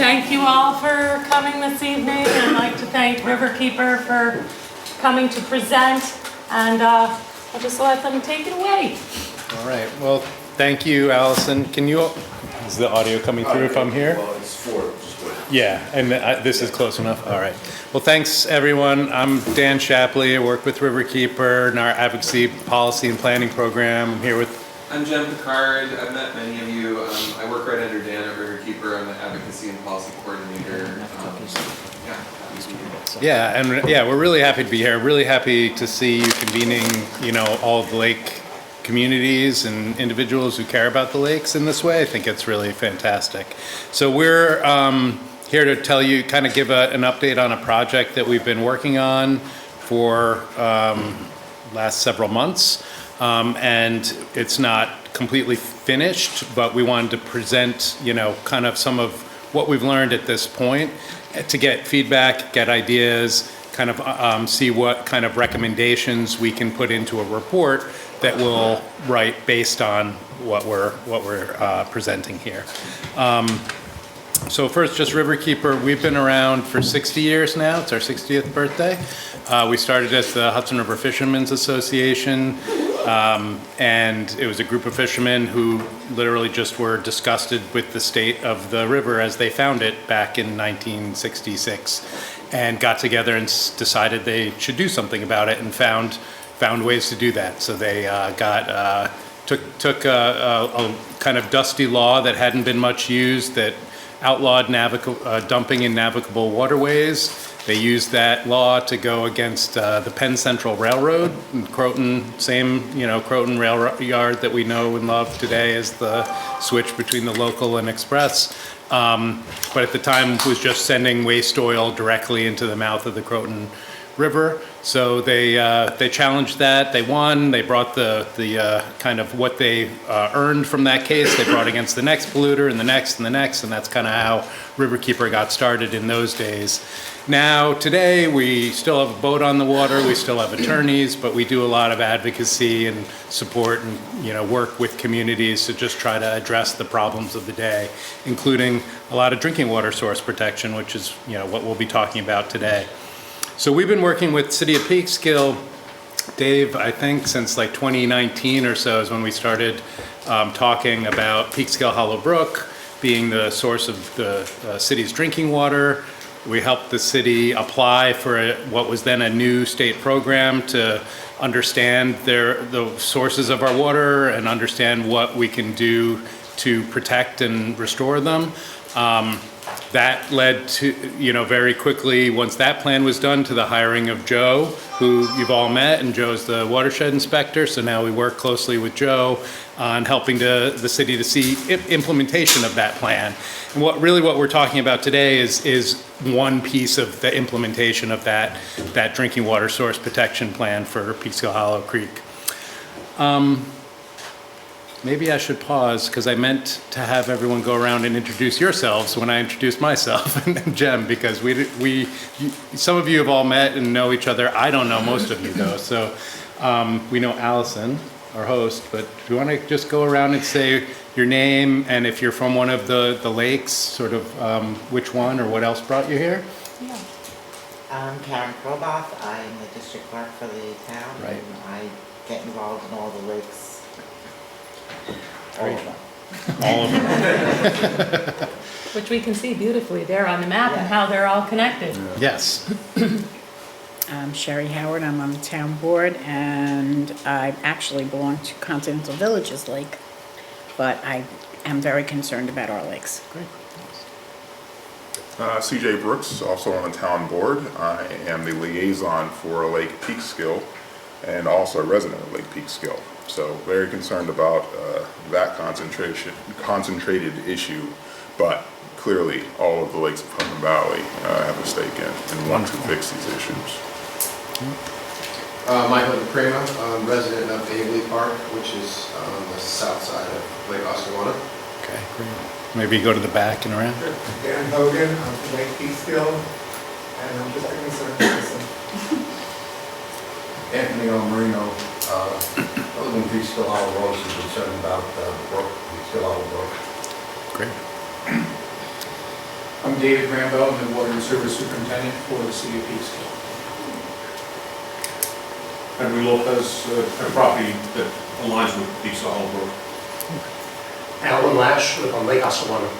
thank you all for coming this evening. I'd like to thank Riverkeeper for coming to present, and I'll just let them take it away. All right. Well, thank you, Allison. Is the audio coming through if I'm here? Well, it's four. Just wait. Yeah, and this is close enough. All right. Well, thanks, everyone. I'm Dan Shapley. I work with Riverkeeper in our advocacy, policy, and planning program. I'm here with. I'm Jem Pickard. I've met many of you. I work right under Dan at Riverkeeper. I'm the advocacy and policy coordinator. We're really happy to be here. Really happy to see you convening, all the lake communities and individuals who care about the lakes in this way. I think it's really fantastic. So we're here to tell you, kind of give an update on a project that we've been working on for last several months. And it's not completely finished, but we wanted to present, kind of some of what we've learned at this point to get feedback, get ideas, kind of see what kind of recommendations we can put into a report that we'll write based on what we're presenting here. So first, just Riverkeeper, we've been around for 60 years now. It's our 60th birthday. We started as the Hudson River Fishermen's Association, and it was a group of fishermen who literally just were disgusted with the state of the river as they found it back in 1966, and got together and decided they should do something about it, and found ways to do that. So they took a kind of dusty law that hadn't been much used that outlawed dumping in navigable waterways. They used that law to go against the Penn Central Railroad in Croton, Croton Rail Yard that we know and love today as the switch between the local and express. But at the time was just sending waste oil directly into the mouth of the Croton River. So they challenged that. They won. They brought the kind of what they earned from that case. They brought against the next polluter and the next and the next, and that's kind of how Riverkeeper got started in those days. Now, today, we still have a boat on the water. We still have attorneys, but we do a lot of advocacy and support and work with communities to just try to address the problems of the day, including a lot of drinking water source protection, which is what we'll be talking about today. So we've been working with City of Peekskill, Dave, I think since like 2019 or so is when we started talking about Peekskill Hollow Brook being the source of the city's drinking water. We helped the city apply for what was then a new state program to understand the sources of our water and understand what we can do to protect and restore them. That led to, very quickly, once that plan was done, to the hiring of Joe, who you've all met, and Joe's the watershed inspector. So now we work closely with Joe on helping the city to see implementation of that plan. And what we're talking about today is one piece of the implementation of that drinking water source protection plan for Peekskill Hollow Creek. Maybe I should pause because I meant to have everyone go around and introduce yourselves when I introduced myself and Jem, because some of you have all met and know each other. I don't know most of you though. So we know Allison, our host, but do you want to just go around and say your name and if you're from one of the lakes, sort of which one or what else brought you here? Yeah. I'm Karen Proboth. I'm the district clerk for the town. Right. And I get involved in all the lakes. All of them. All of them. Which we can see beautifully there on the map and how they're all connected. Yes. I'm Sherry Howard. I'm on the town board, and I actually belong to Continental Villages Lake, but I am very concerned about our lakes. Great. CJ Brooks, also on the town board. I am the liaison for Lake Peekskill and also a resident of Lake Peekskill. So very concerned about that concentrated issue, but clearly all of the lakes of Putnam Valley have a stake in and want to fix these issues. Michael DePrima, resident of Aveley Park, which is on the south side of Lake Osceola. Okay, great. Maybe go to the back and around. Dan Hogan, I'm from Lake Peekskill, and I'm just a concerned citizen. Anthony Marino, I live in Peekskill Hollow Road, so concerned about the brook, Peekskill Hollow Brook. Great. I'm David Rambo, I'm the Water and Service Superintendent for the City of Peekskill. Henry Lopez, a property that aligns with Peekskill Holbrook. Alan Lash, live on Lake Osceola.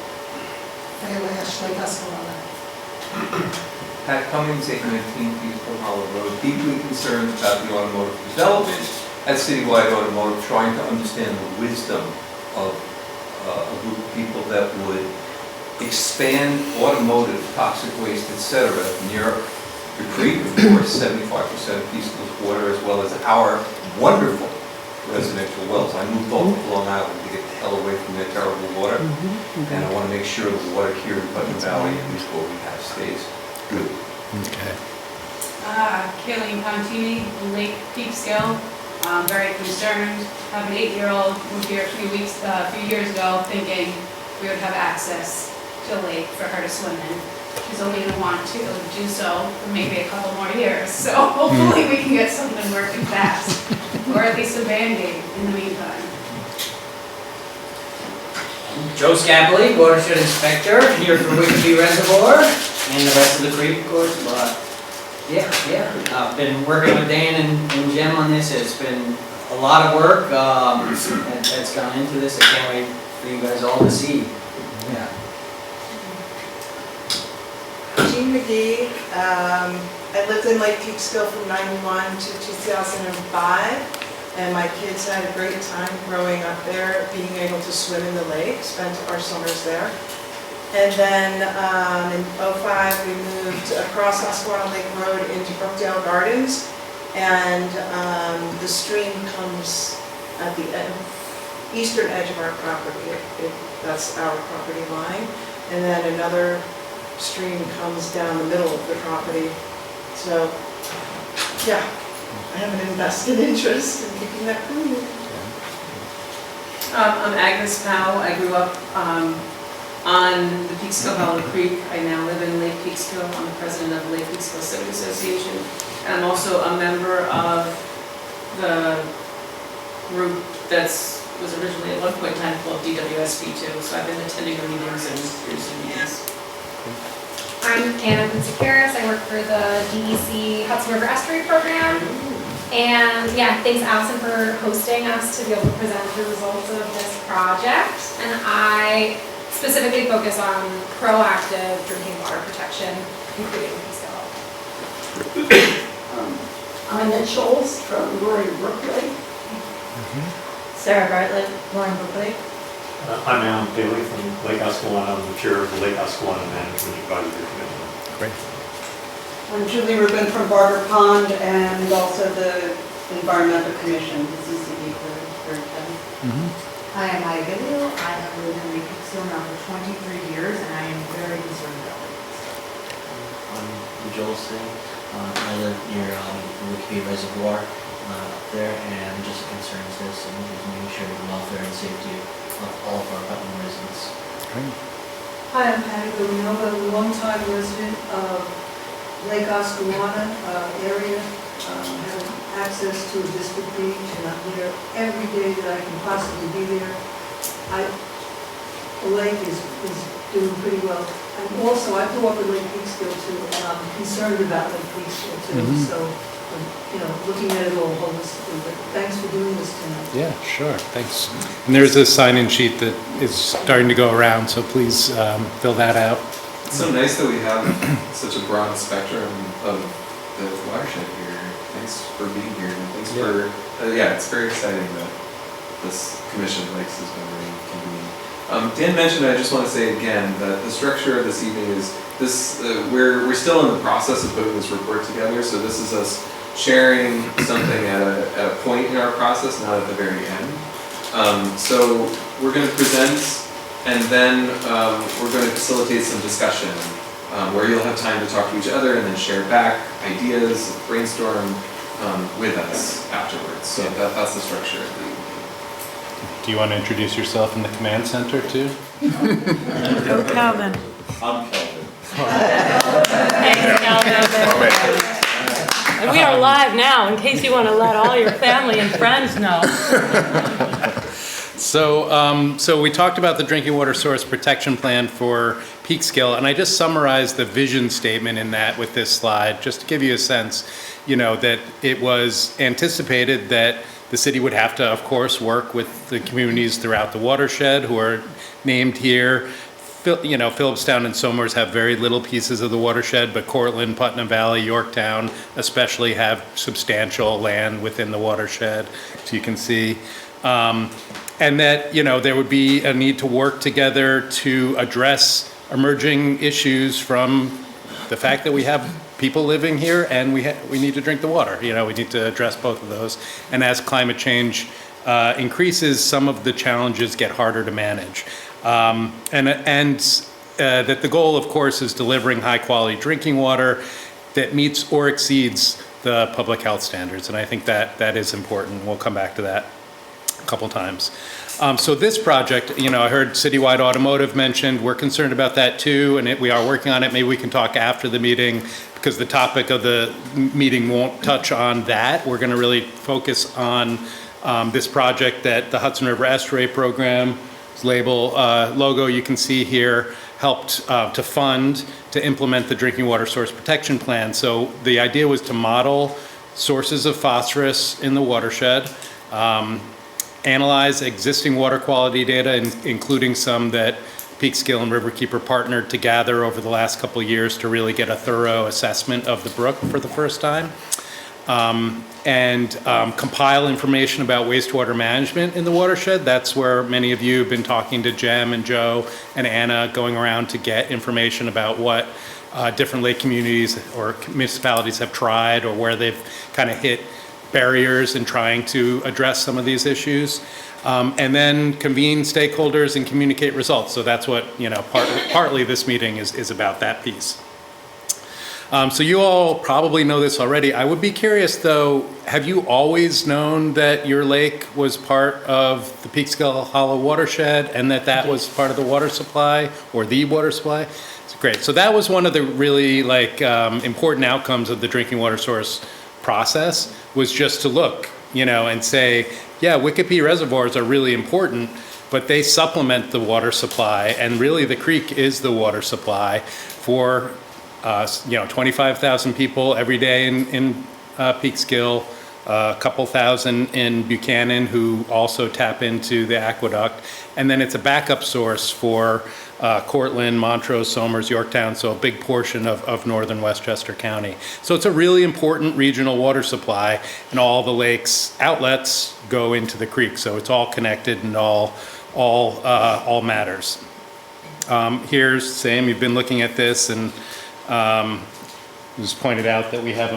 Pat Cummings, 819 Peaceful Hollow Road, deeply concerned about the automotive development at Citywide Automotive, trying to understand the wisdom of a group of people that would expand automotive, toxic waste, etc. near the creek, of course, 75% of Peekskill's water, as well as our wonderful residential wells. I moved off of Long Island to get the hell away from that terrible water, and I want to make sure the water here in Putnam Valley, at least what we have, stays good. Okay. Kayleen Pontini, Lake Peekskill. Very concerned. Have an 8-year-old, moved here a few years ago, thinking we would have access to a lake for her to swim in. She's only going to want to do so for maybe a couple more years. So hopefully we can get something working fast, or at least a Band-Aid in the meantime. Joe Scapoli, Watershed Inspector, here for Wickeby Reservoir, and the rest of the creek, of course, but I've been working with Dan and Jem on this. It's been a lot of work that's gone into this. I can't wait for you guys all to see. Yeah. Jean McGee, I lived in Lake Peekskill from 91 to 2005, and my kids had a great time growing up there, being able to swim in the lake, spent our summers there. And then in '05, we moved across Osceola Lake Road into Brookdale Gardens, and the stream comes at the eastern edge of our property. That's our property line. And then another stream comes down the middle of the property. So, yeah, I have an invested interest in keeping that clean. I'm Agnes Powell. I grew up on the Peekskill Hollow Creek. I now live in Lake Peekskill. I'm the president of the Lake Peekskill Civic Association. And I'm also a member of the group was originally at one point in time called DWSB2. So I've been attending the meetings and producing meetings. I'm Anna Kutsikaris. I work for the DEC Hudson River Estuary Program. And yeah, thanks Allison for hosting us to be able to present the results of this project. And I specifically focus on proactive drinking water protection, including Peekskill. I'm Annette Scholes from Roaring Brook Lake. Sarah Bartlett, Roaring Brook Lake. I'm Alan Bailey from Lake Osceola. I'm the chair of the Lake Osceola Management Advisory Committee. Great. I'm Julie Rubin from Barber Pond and also the Environmental Commission, the CCD for Kevin. I am Maya Giglio. I have lived in Lake Peekskill now for 23 years, and I am very concerned about Lake Peekskill. I'm Joel Singh. I live near the Wickeby Reservoir up there, and I'm just concerned with this and just making sure the welfare and safety of all of our Putnam residents. Great. Hi, I'm Patty Villanova, a longtime resident of Lake Osceola area. I have access to a district beach, and I'm there every day that I can possibly be there. The lake is doing pretty well. And also, I grew up in Lake Peekskill too, and I'm concerned about Lake Peekskill too. So, looking at it all holistically. But thanks for doing this tonight. Yeah, sure. Thanks. And there's a sign-in sheet that is starting to go around, so please fill that out. It's so nice that we have such a broad spectrum of the watershed here. Thanks for being here, and thanks for, it's very exciting that this commission likes this memory convened. Dan mentioned, I just want to say again, that the structure of this evening is this, we're still in the process of putting this report together, so this is us sharing something at a point in our process, not at the very end. So we're going to present, and then we're going to facilitate some discussion where you'll have time to talk to each other and then share back ideas, brainstorm with us afterwards. So that's the structure of the evening. Do you want to introduce yourself in the command center too? Go Calvin. I'm Kelvin. Thanks, Calvin. And we are live now, in case you want to let all your family and friends know. So we talked about the drinking water source protection plan for Peekskill, and I just summarized the vision statement in that with this slide, just to give you a sense, that it was anticipated that the city would have to, of course, work with the communities throughout the watershed who are named here. Phillipstown and Somers have very little pieces of the watershed, but Cortland, Putnam Valley, Yorktown especially have substantial land within the watershed, so you can see. And that, there would be a need to work together to address emerging issues from the fact that we have people living here and we need to drink the water. We need to address both of those. And as climate change increases, some of the challenges get harder to manage. That the goal, of course, is delivering high quality drinking water that meets or exceeds the public health standards. And I think that is important. We'll come back to that a couple times. So this project, I heard citywide automotive mentioned. We're concerned about that too, and we are working on it. Maybe we can talk after the meeting because the topic of the meeting won't touch on that. We're going to really focus on this project that the Hudson River Estuary Program logo you can see here helped to fund to implement the drinking water source protection plan. So the idea was to model sources of phosphorus in the watershed, analyze existing water quality data, including some that Peekskill and Riverkeeper partnered to gather over the last couple of years to really get a thorough assessment of the brook for the first time. Compile information about wastewater management in the watershed. That's where many of you have been talking to Jem and Joe and Anna, going around to get information about what different lake communities or municipalities have tried or where they've kind of hit barriers in trying to address some of these issues. And then convene stakeholders and communicate results. So that's what, partly this meeting is about, that piece. So you all probably know this already. I would be curious though, have you always known that your lake was part of the Peekskill Hollow watershed and that was part of the water supply or the water supply? It's great. So that was one of the really important outcomes of the drinking water source process, was just to look, and say, yeah, Wikipedia reservoirs are really important, but they supplement the water supply, and really the creek is the water supply for 25,000 people every day in Peekskill, a couple thousand in Buchanan who also tap into the aqueduct, and then it's a backup source for Cortland, Montrose, Somers, Yorktown, so a big portion of northern Westchester County. So it's a really important regional water supply, and all the lake's outlets go into the creek, so it's all connected and all matters. Here's same. You've been looking at this, and just pointed out that we have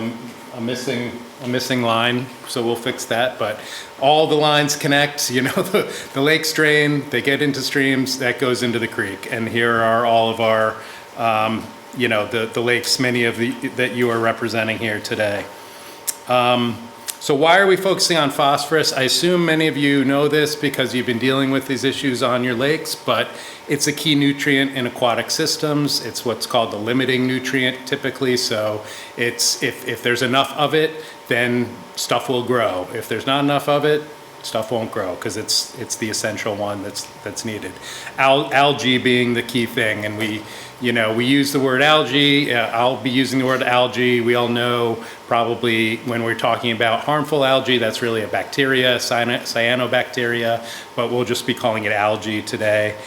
a missing line, so we'll fix that. But all the lines connect. The lakes drain, they get into streams, that goes into the creek. And here are all of our, the lakes, many of that you are representing here today. So why are we focusing on phosphorus? I assume many of you know this because you've been dealing with these issues on your lakes, but it's a key nutrient in aquatic systems. It's what's called the limiting nutrient typically. So it's if there's enough of it, then stuff will grow. If there's not enough of it, stuff won't grow because it's the essential one that's needed. Algae being the key thing, and we use the word algae. I'll be using the word algae. We all know probably when we're talking about harmful algae, that's really a bacteria, cyanobacteria, but we'll just be calling it algae today.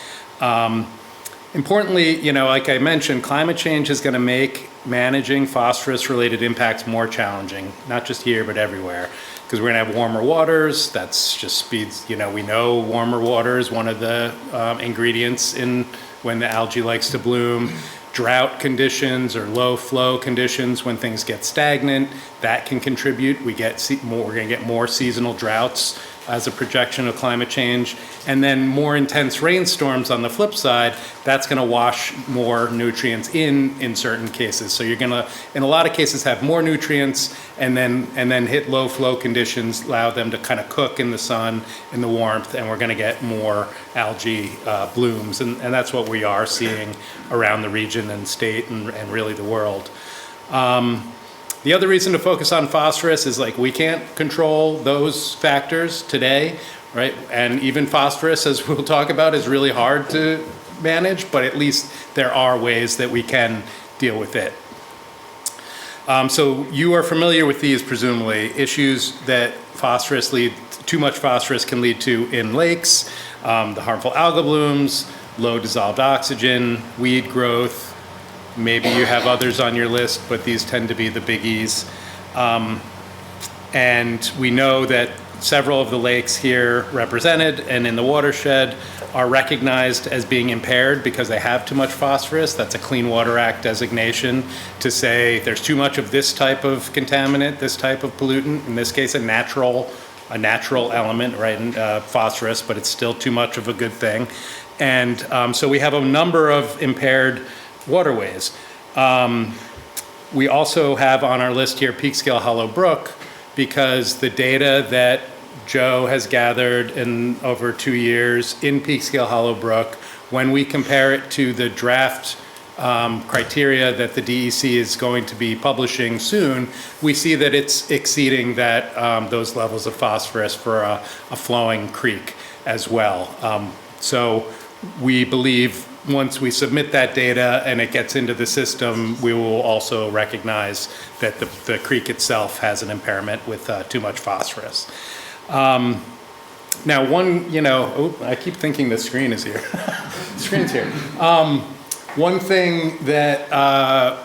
Importantly, like I mentioned, climate change is going to make managing phosphorus-related impacts more challenging, not just here, but everywhere. Because we're going to have warmer waters. That's just speeds, we know warmer water is one of the ingredients in when the algae likes to bloom. Drought conditions or low flow conditions, when things get stagnant, that can contribute. We're going to get more seasonal droughts as a projection of climate change. And then more intense rainstorms on the flip side, that's going to wash more nutrients in certain cases. So you're going to, in a lot of cases, have more nutrients and then hit low flow conditions, allow them to kind of cook in the sun, in the warmth, and we're going to get more algae blooms. And that's what we are seeing around the region and state and really the world. The other reason to focus on phosphorus is we can't control those factors today, right? And even phosphorus, as we'll talk about, is really hard to manage, but at least there are ways that we can deal with it. So you are familiar with these, presumably, issues that too much phosphorus can lead to in lakes, the harmful algal blooms, low dissolved oxygen, weed growth. Maybe you have others on your list, but these tend to be the biggies. And we know that several of the lakes here represented and in the watershed are recognized as being impaired because they have too much phosphorus. That's a Clean Water Act designation to say there's too much of this type of contaminant, this type of pollutant, in this case a natural element, right, phosphorus, but it's still too much of a good thing. And so we have a number of impaired waterways. We also have on our list here Peekskill Hollow Brook, because the data that Joe has gathered in over 2 years in Peekskill Hollow Brook, when we compare it to the draft criteria that the DEC is going to be publishing soon, we see that it's exceeding those levels of phosphorus for a flowing creek as well. So we believe once we submit that data and it gets into the system, we will also recognize that the creek itself has an impairment with too much phosphorus. Now I keep thinking the screen is here. The screen's here. One thing that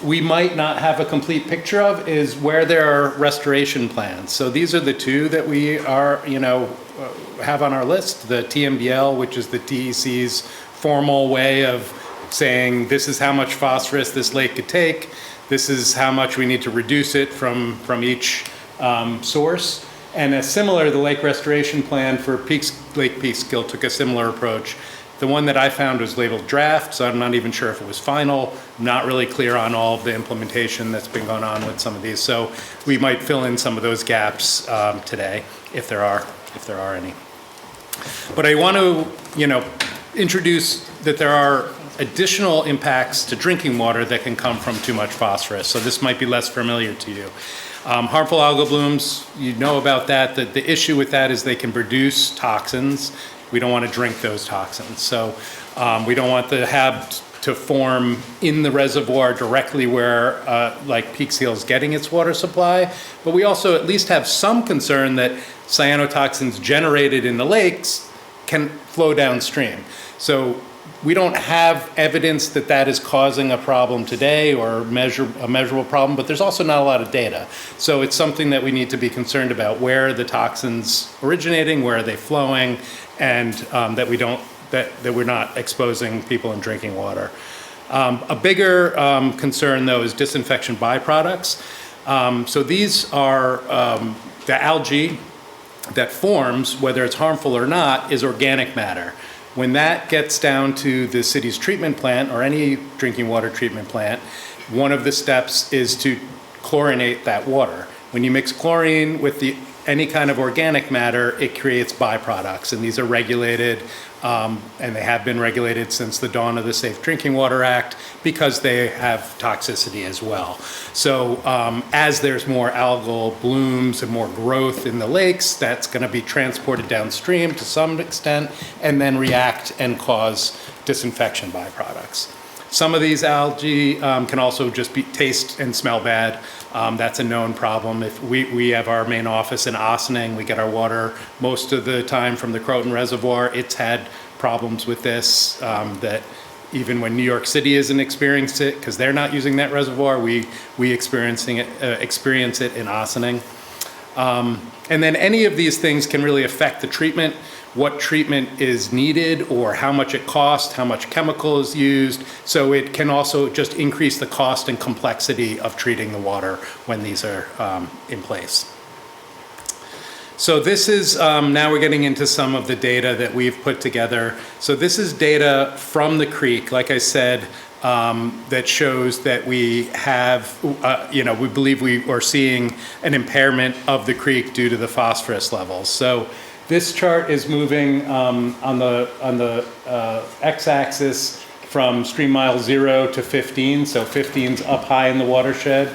we might not have a complete picture of is where there are restoration plans. So these are the two that we have on our list, the TMDL, which is the DEC's formal way of saying this is how much phosphorus this lake could take, this is how much we need to reduce it from each source. And the Lake Restoration Plan for Lake Peekskill took a similar approach. The one that I found was labeled draft, so I'm not even sure if it was final. I'm not really clear on all of the implementation that's been going on with some of these. So we might fill in some of those gaps today, if there are any. But I want to, introduce that there are additional impacts to drinking water that can come from too much phosphorus. So this might be less familiar to you. Harmful algal blooms, you know about that. The issue with that is they can produce toxins. We don't want to drink those toxins. So we don't want the HAB to form in the reservoir directly where like Peekskill is getting its water supply. But we also at least have some concern that cyanotoxins generated in the lakes can flow downstream. So we don't have evidence that that is causing a problem today or a measurable problem, but there's also not a lot of data. So it's something that we need to be concerned about. Where are the toxins originating? Where are they flowing? And that we're not exposing people in drinking water. A bigger concern, though, is disinfection byproducts. So these are the algae that forms, whether it's harmful or not, is organic matter. When that gets down to the city's treatment plant or any drinking water treatment plant, one of the steps is to chlorinate that water. When you mix chlorine with any kind of organic matter, it creates byproducts, and these are regulated, and they have been regulated since the dawn of the Safe Drinking Water Act because they have toxicity as well. So as there's more algal blooms and more growth in the lakes, that's going to be transported downstream to some extent and then react and cause disinfection byproducts. Some of these algae can also just taste and smell bad. That's a known problem. If we have our main office in Ossining, we get our water most of the time from the Croton Reservoir. It's had problems with this that even when New York City isn't experiencing it, because they're not using that reservoir, we experience it in Ossining. And then any of these things can really affect the treatment, what treatment is needed or how much it costs, how much chemical is used. So it can also just increase the cost and complexity of treating the water when these are in place. So this is, now we're getting into some of the data that we've put together. So this is data from the creek, like I said, that shows that we have, we believe we are seeing an impairment of the creek due to the phosphorus levels. So this chart is moving on the x-axis from stream mile 0 to 15. So 15's up high in the watershed,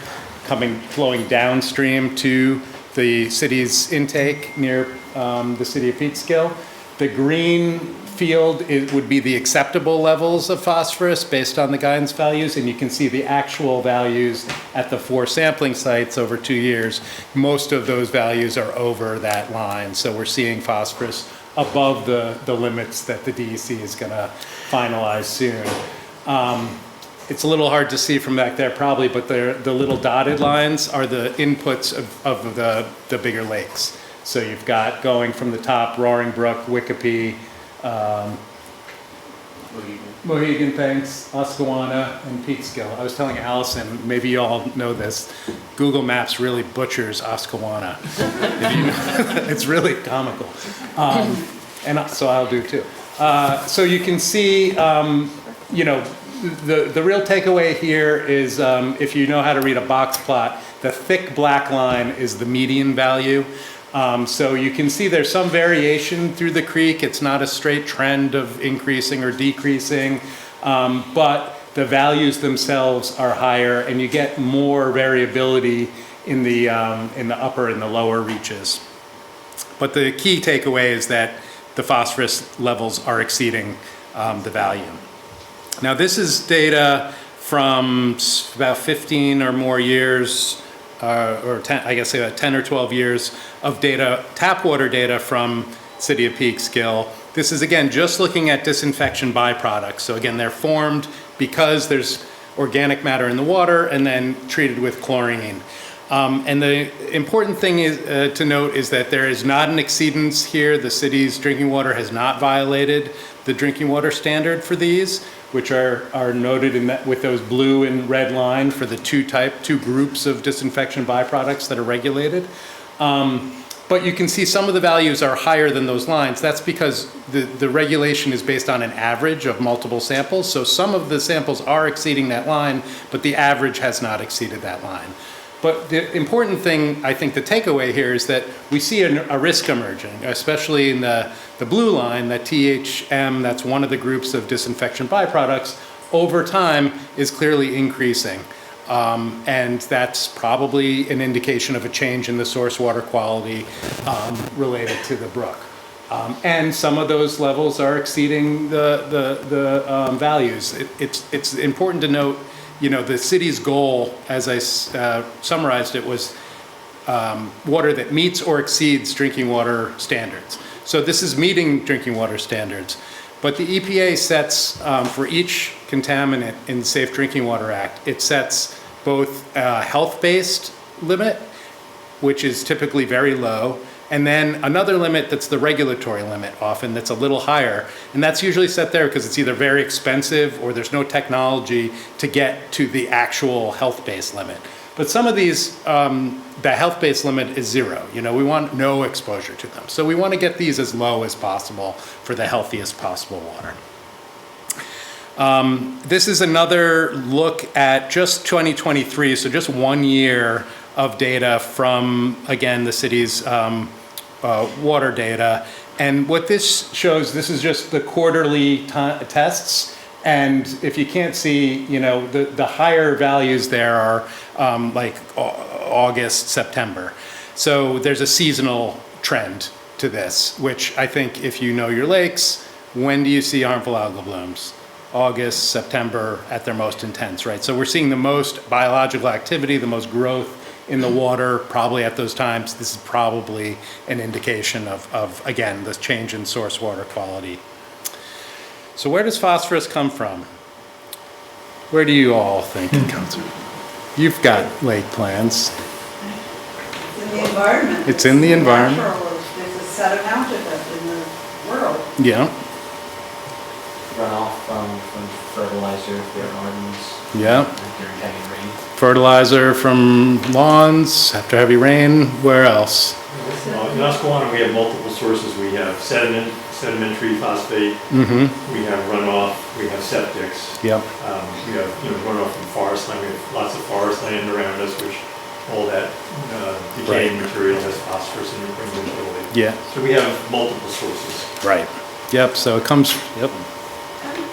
flowing downstream to the city's intake near the city of Peekskill. The green field it would be the acceptable levels of phosphorus based on the guidance values, and you can see the actual values at the 4 sampling sites over 2 years. Most of those values are over that line, so we're seeing phosphorus above the limits that the DEC is going to finalize soon. It's a little hard to see from back there probably, but the little dotted lines are the inputs of the bigger lakes. So you've got going from the top, Roaring Brook, Wikipi, Mohegan, thanks, Oscawana, and Peekskill. I was telling Allison, maybe you all know this, Google Maps really butchers Oscawana. It's really comical. And so I'll do too. So you can see, you know, the real takeaway here is if you know how to read a box plot, the thick black line is the median value. So you can see there's some variation through the creek. It's not a straight trend of increasing or decreasing, but the values themselves are higher, and you get more variability in the upper and the lower reaches. But the key takeaway is that the phosphorus levels are exceeding the value. Now this is data from about 15 or more years, or 10, I guess about 10 or 12 years of data, tap water data from City of Peekskill. This is again just looking at disinfection byproducts. So again, they're formed because there's organic matter in the water and then treated with chlorine. And the important thing is, to note is that there is not an exceedance here. The city's drinking water has not violated the drinking water standard for these, which are noted in that with those blue and red line for the two groups of disinfection byproducts that are regulated. But you can see some of the values are higher than those lines. That's because the regulation is based on an average of multiple samples. So some of the samples are exceeding that line, but the average has not exceeded that line. But the important thing, I think the takeaway here is that we see a risk emerging, especially in the blue line, that THM, that's one of the groups of disinfection byproducts, over time is clearly increasing. And that's probably an indication of a change in the source water quality related to the brook. And some of those levels are exceeding the values. It's important to note, you know, the city's goal, as I summarized it, was water that meets or exceeds drinking water standards. So this is meeting drinking water standards. But the EPA sets, for each contaminant in the Safe Drinking Water Act, it sets both a health-based limit, which is typically very low, and then another limit that's the regulatory limit, often that's a little higher. And that's usually set there because it's either very expensive or there's no technology to get to the actual health-based limit. But some of these, the health-based limit is 0. You know, we want no exposure to them. So we want to get these as low as possible for the healthiest possible water. This is another look at just 2023, so just 1 year of data from, again, the city's water data. And what this shows, this is just the quarterly tests. And if you can't see, you know, the higher values there are like August, September. So there's a seasonal trend to this, which I think if you know your lakes, when do you see harmful algal blooms? August, September at their most intense, right? So we're seeing the most biological activity, the most growth in the water probably at those times. This is probably an indication of again, the change in source water quality. So where does phosphorus come from? Where do you all think it comes from? You've got lake plans. It's in the environment. It's in the environment. Natural. There's a set amount of it in the world. Yeah. Runoff from fertilizer for gardens. Yeah. During heavy rain. Fertilizer from lawns after heavy rain. Where else? In Oscawana, we have multiple sources. We have sedimentary phosphate. Mm-hmm. We have runoff. We have septics. Yep. We have runoff from forest land. We have lots of forest land around us, which all that decaying material has phosphorus in it into the lake. Yeah. So we have multiple sources. Right. Yep. So it comes. Yep.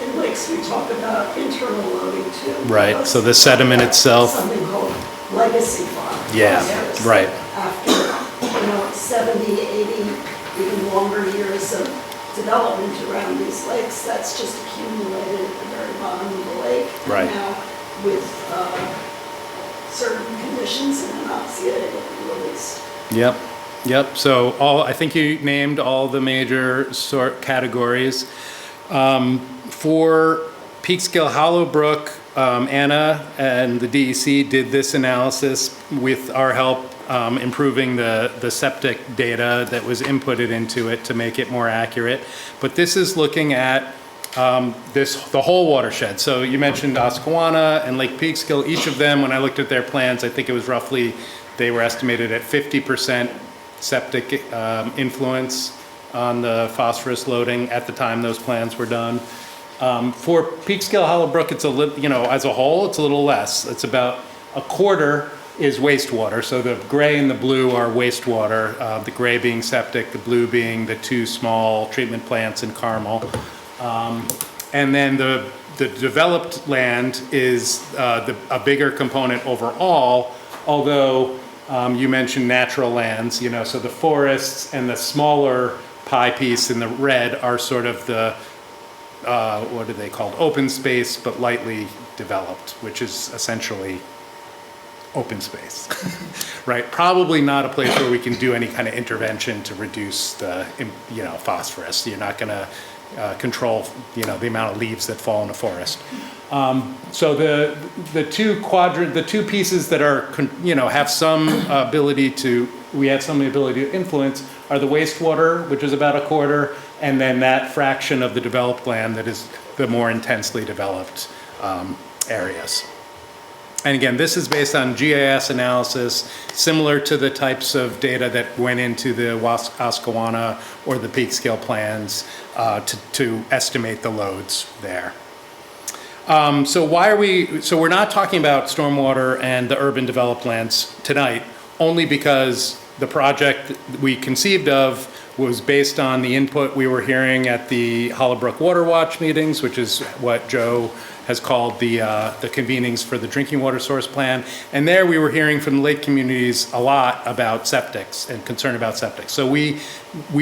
In lakes, we talk about internal loading too. Right. So the sediment itself. Something called legacy phosphorus. Yeah. Right. After 70, 80, even longer years of development development around these lakes, that's just accumulated at the very bottom of the lake. Right. And now with certain conditions and anoxia, it will be released. Yep, yep. So I think you named all the major sort categories. For Peekskill Hollowbrook, Anna and the DEC did this analysis with our help, improving the septic data that was inputted into it to make it more accurate. But this is looking at the whole watershed. So you mentioned Oscawana and Lake Peekskill. Each of them, when I looked at their plans, I think it was roughly, they were estimated at 50% septic influence on the phosphorus loading at the time those plans were done. For Peekskill Hollowbrook, it's a little, as a whole, it's a little less. It's about a quarter is wastewater. So the gray and the blue are wastewater, the gray being septic, the blue being the two small treatment plants in Carmel. And then the developed land is a bigger component overall, although you mentioned natural lands, so the forests and the smaller pie piece in the red are sort of the, what are they called? Open space, but lightly developed, which is essentially open space, right? Probably not a place where we can do any kind of intervention to reduce the, phosphorus. You're not gonna control, the amount of leaves that fall in a forest. So the two pieces that are, have some ability to, we have some ability to influence are the wastewater, which is about a quarter, and then that fraction of the developed land that is the more intensely developed areas. And again, this is based on GIS analysis, similar to the types of data that went into the Oscawana or the Peekskill plans to estimate the loads there. So we're not talking about stormwater and the urban developed lands tonight, only because the project we conceived of was based on the input we were hearing at the Hollowbrook Water Watch meetings, which is what Joe has called the convenings for the drinking water source plan. And there we were hearing from the lake communities a lot about septics and concern about septics. So we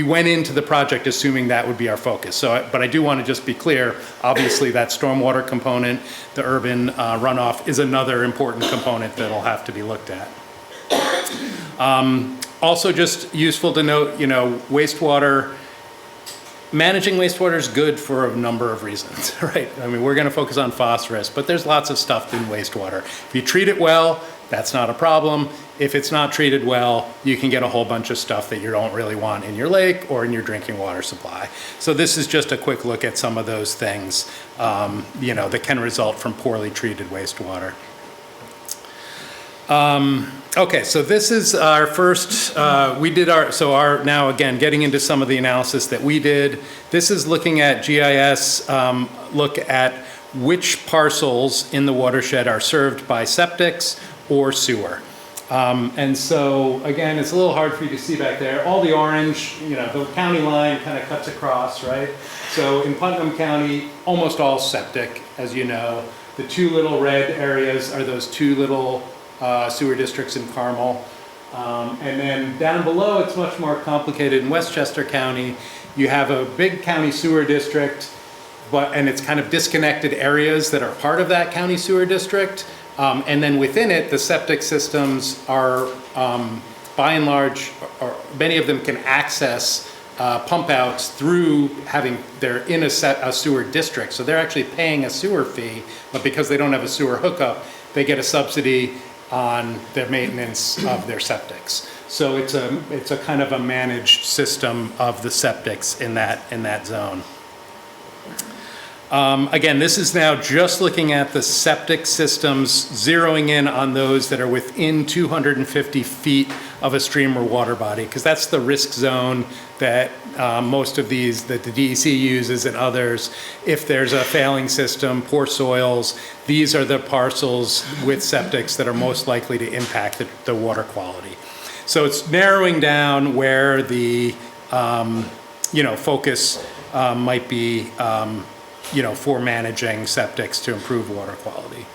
went into the project assuming that would be our focus. But I do want to just be clear, obviously that stormwater component, the urban runoff is another important component that'll have to be looked at. Also just useful to note, wastewater, managing wastewater is good for a number of reasons, right? I mean, we're going to focus on phosphorus, but there's lots of stuff in wastewater. If you treat it well, that's not a problem. If it's not treated well, you can get a whole bunch of stuff that you don't really want in your lake or in your drinking water supply. So this is just a quick look at some of those things, that can result from poorly treated wastewater. Okay, so this is our first, now again, getting into some of the analysis that we did. This is looking at GIS, look at which parcels in the watershed are served by septics or sewer. And so, again, it's a little hard for you to see back there. All the orange, the county line kind of cuts across, right? So in Putnam County, almost all septic, as you know. The two little red areas are those two little sewer districts in Carmel. And then down below, it's much more complicated. In Westchester County, you have a big county sewer district, and it's kind of disconnected areas that are part of that county sewer district. And then within it, the septic systems are, by and large, many of them can access pump outs through they're in a sewer district. So they're actually paying a sewer fee, but because they don't have a sewer hookup, they get a subsidy on their maintenance of their septics. So it's a kind of a managed system of the septics in that zone. Again, this is now just looking at the septic systems, zeroing in on those that are within 250 feet of a stream or water body, because that's the risk zone that most of these, that the DEC uses and others. If there's a failing system, poor soils, these are the parcels with septics that are most likely to impact the water quality. So it's narrowing down where the focus might be for managing septics to improve water quality.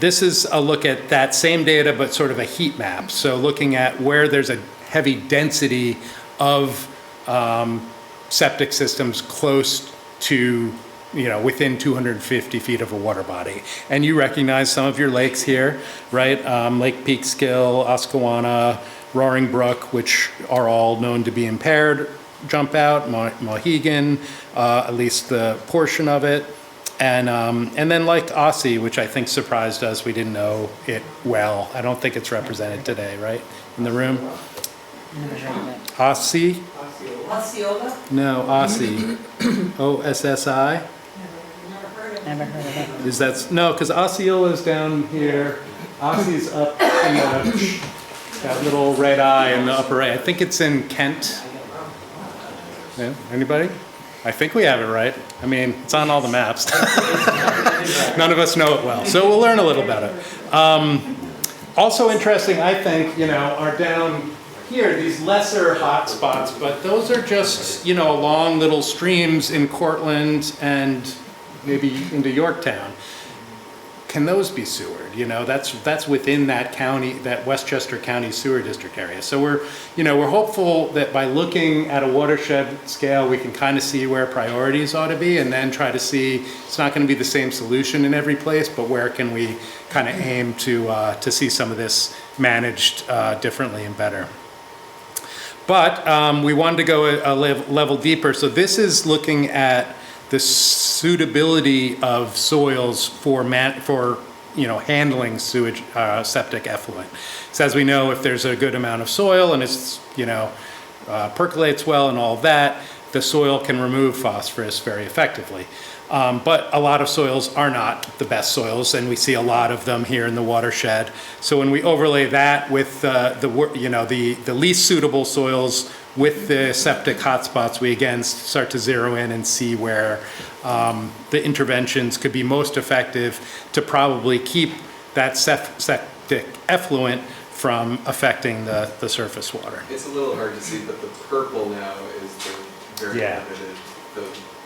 This is a look at that same data, but sort of a heat map. So looking at where there's a heavy density of septic systems close to, within 250 feet of a water body. And you recognize some of your lakes here, right? Lake Peekskill, Oscawana, Roaring Brook, which are all known to be impaired, jump out, Mohegan, at least the portion of it. And then Lake Aussie, which I think surprised us. We didn't know it well. I don't think it's represented today, right? In the room? Aussie? Osceola? No, Aussie. O-S-S-I? Never heard of it. Is that, no, because Osceola's down here. Aussie's up in that little red eye in the upper right. I think it's in Kent. Yeah, anybody? I think we have it right. I mean, it's on all the maps. None of us know it well, so we'll learn a little about it. Also interesting, I think, are down here, these lesser hot spots, but those are just, along little streams in Cortland and maybe into Yorktown. Can those be sewered? That's within that county, that Westchester County Sewer District area. So we're hopeful that by looking at a watershed scale, we can kind of see where priorities ought to be, and then try to see, it's not going to be the same solution in every place, but where can we kind of aim to see some of this managed differently and better. But we wanted to go a level deeper. So this is looking at the suitability of soils for handling sewage, septic effluent. So as we know, if there's a good amount of soil and it's, percolates well and all that, the soil can remove phosphorus very effectively. But a lot of soils are not the best soils, and we see a lot of them here in the watershed. So when we overlay that with the least suitable soils with the septic hotspots, we again start to zero in and see where the interventions could be most effective to probably keep that septic effluent from affecting the surface water. It's a little hard to see, but the purple now is the very limited,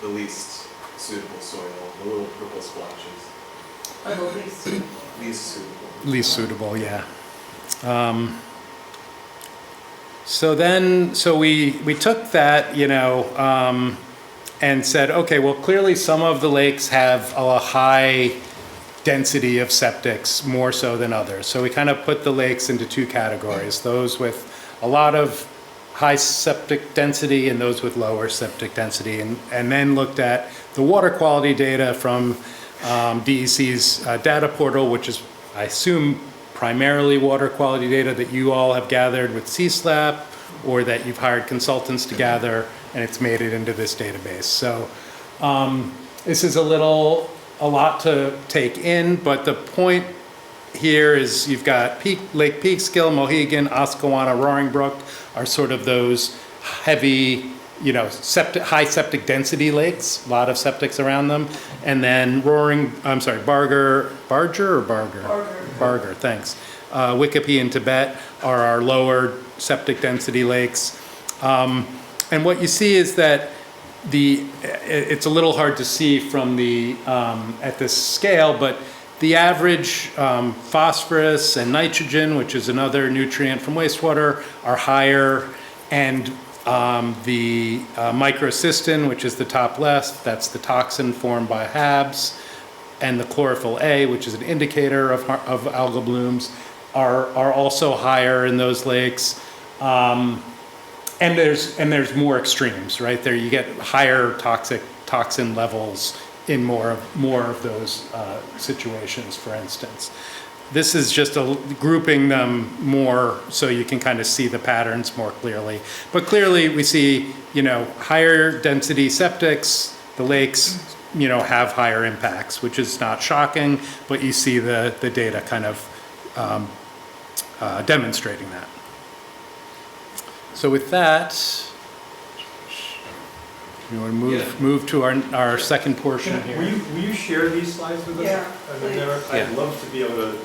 the least suitable soil, the little purple splotches. Least suitable. Least suitable, yeah. So we took that, and said, okay, well, clearly some of the lakes have a high density of septics, more so than others. So we kind of put the lakes into two categories, those with a lot of high septic density and those with lower septic density, and then looked at the water quality data from DEC's data portal, which is, I assume, primarily water quality data that you all have gathered with CSLAP or that you've hired consultants to gather, and it's made it into this database. So this is a lot to take in, but the point here is you've got Lake Peekskill, Mohegan, Oscawana, Roaring Brook are sort of those heavy, high septic density lakes, a lot of septics around them. And then Barger, thanks. Wikipi and Tibet are our lower septic density lakes. And what you see is that it's a little hard to see from at this scale, but the average phosphorus and nitrogen, which is another nutrient from wastewater, are higher, and the microcystin, which is the top left, that's the toxin formed by HABs, and the chlorophyll A, which is an indicator of algal blooms, are also higher in those lakes. And there's more extremes, right? There you get higher toxin levels in more of those situations, for instance. This is just grouping them more so you can kind of see the patterns more clearly. But clearly we see, higher density septics, the lakes, have higher impacts, which is not shocking, but you see the data kind of demonstrating that. So with that, you want to move to our second portion here. Will you share these slides with us? Yeah, I'd love to be able to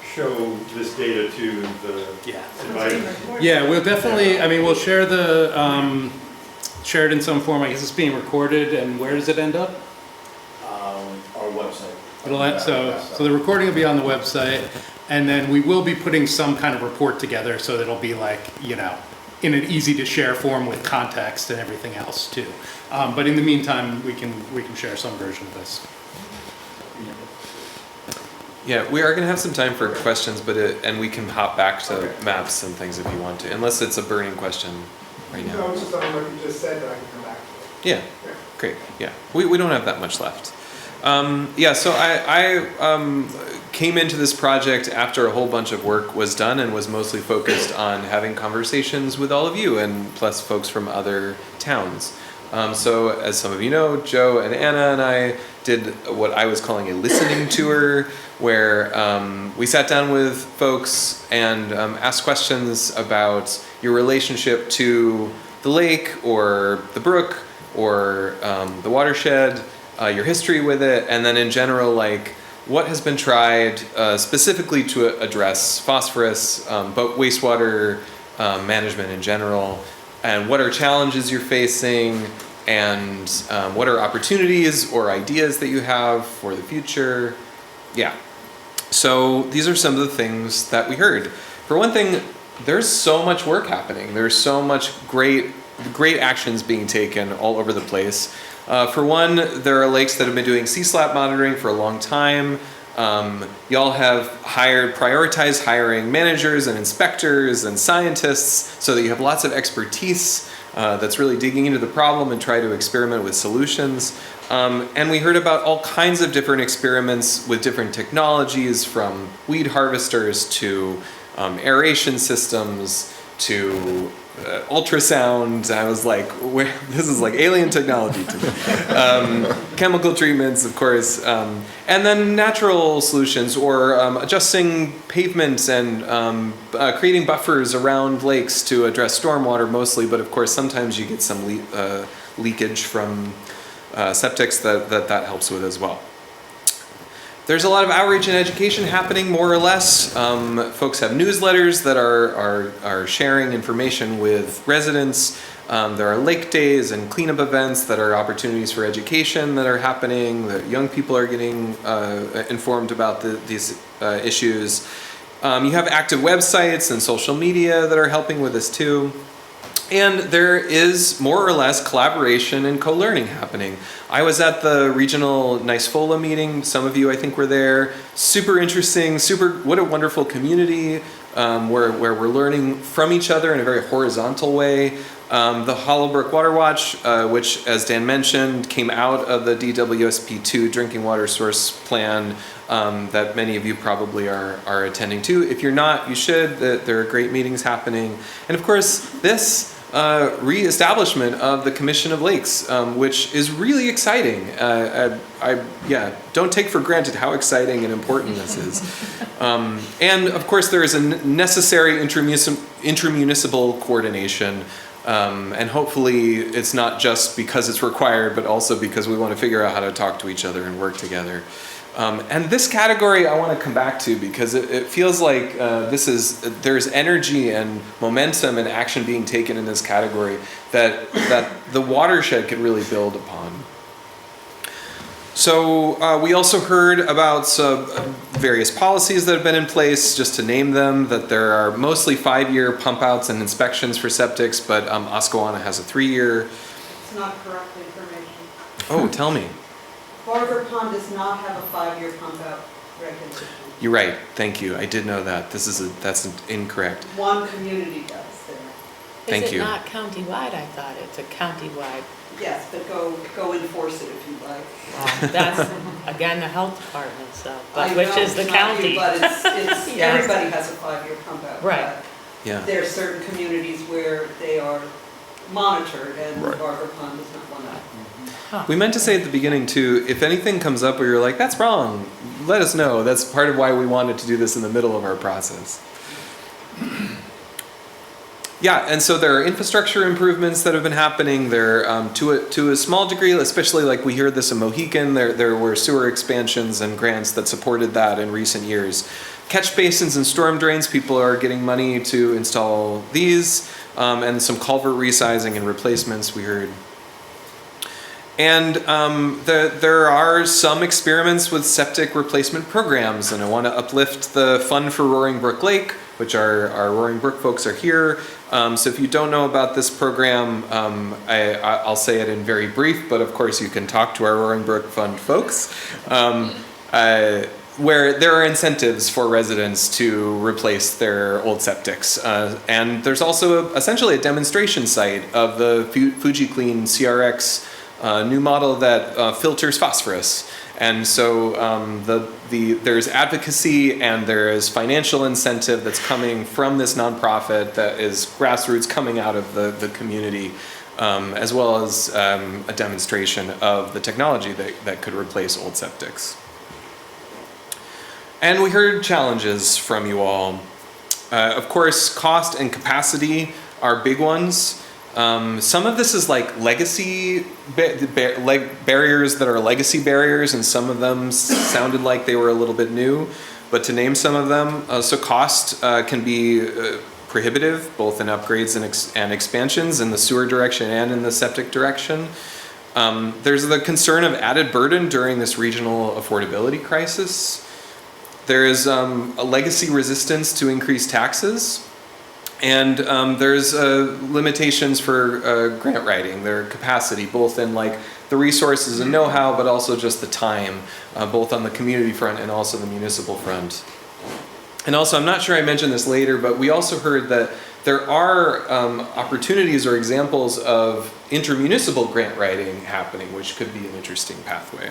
show this data to the invitees. Yeah, we'll definitely, we'll share share it in some form. I guess it's being recorded, and where does it end up? Our website. So the recording will be on the website, and then we will be putting some kind of report together, so that it'll be like, in an easy to share form with context and everything else too. But in the meantime, we can share some version of this. Yeah, we are going to have some time for questions, and we can hop back to maps and things if you want to, unless it's a burning question right now. No, just on what you just said, that I can come back to. Yeah, great. Yeah, we don't have that much left. Yeah, so I came into this project after a whole bunch of work was done and was mostly focused on having conversations with all of you and plus folks from other towns. So as some of you know, Joe and Anna and I did what I was calling a listening tour, where we sat down with folks and asked questions about your relationship to the lake or the brook or the watershed, your history with it, and then in general, like what has been tried specifically to address phosphorus, but wastewater management in general, and what are challenges you're facing, and what are opportunities or ideas that you have for the future. Yeah. So these are some of the things that we heard. For one thing, there's so much work happening. There's so much great actions being taken all over the place. For one, there are lakes that have been doing sea slap monitoring for a long time. Y'all have prioritized hiring managers and inspectors and scientists so that you have lots of expertise that's really digging into the problem and try to experiment with solutions. And we heard about all kinds of different experiments with different technologies, from weed harvesters to aeration systems to ultrasound. I was like, this is like alien technology to me. Chemical treatments, of course, and then natural solutions, or adjusting pavements and creating buffers around lakes to address stormwater mostly, but of course sometimes you get some leakage from septics that helps with as well. There's a lot of outreach and education happening, more or less. Folks have newsletters that are sharing information with residents. There are lake days and cleanup events that are opportunities for education that are happening. That young people are getting informed about these issues. You have active websites and social media that are helping with this too. And there is more or less collaboration and co-learning happening. I was at the regional NICEFOLA meeting. Some of you, I think, were there. Super interesting, what a wonderful community where we're learning from each other in a very horizontal way. The Hollowbrook Water Watch, which, as Dan mentioned, came out of the DWSP2 drinking water source plan that many of you probably are attending to. If you're not, you should. There are great meetings happening. And of course, this re-establishment of the Commission of Lakes, which is really exciting. Don't take for granted how exciting and important this is. And of course, there is a necessary intermunicipal coordination. And hopefully it's not just because it's required, but also because we want to figure out how to talk to each other and work together. And this category I want to come back to because it feels like there's energy and momentum and action being taken in this category that the watershed could really build upon. So we also heard about various policies that have been in place, just to name them, that there are mostly 5-year pump outs and inspections for septics, but Oscoana has a 3-year. It's not correct information. Oh, tell me. Barber Pond does not have a 5-year pump out regulation. You're right. Thank you. I did know that. That's incorrect. One community does there. Thank you. Is it not countywide? I thought it's a countywide. Yes, but go enforce it if you like. Well, that's, again, the health department, so, I which know is the it's not county. you, but it's Yes. everybody has a 5-year pump out. Right. but Yeah. There are certain communities where they are monitored, and Right. Barber Pond is not one of them. We meant to say at the beginning too, if anything comes up where you're like, that's wrong, let us know. That's part of why we wanted to do this in the middle of our process. Yeah, and so there are infrastructure improvements that have been happening. There, to a small degree, especially like we heard this in Mohican, there were sewer expansions and grants that supported that in recent years. Catch basins and storm drains, people are getting money to install these, and some culvert resizing and replacements we heard. And there are some experiments with septic replacement programs, and I want to uplift the Fund for Roaring Brook Lake, which our Roaring Brook folks are here. So if you don't know about this program, I'll say it in very brief, but of course you can talk to our Roaring Brook Fund folks, where there are incentives for residents to replace their old septics. And there's also essentially a demonstration site of the FujiClean CRX new model that filters phosphorus. And so there's advocacy and there is financial incentive that's coming from this nonprofit that is grassroots coming out of the community, as well as a demonstration of the technology that could replace old septics. And we heard challenges from you all. Of course, cost and capacity are big ones. Some of this is like legacy barriers that are legacy barriers, and some of them sounded like they were a little bit new. But to name some of them, so cost can be prohibitive, both in upgrades and expansions in the sewer direction and in the septic direction. There's the concern of added burden during this regional affordability crisis. There is a legacy resistance to increased taxes. And there's limitations for grant writing, their capacity, both in like the resources and know-how, but also just the time, both on the community front and also the municipal front. And also, I'm not sure I mentioned this later, but we also heard that there are opportunities or examples of intermunicipal grant writing happening, which could be an interesting pathway.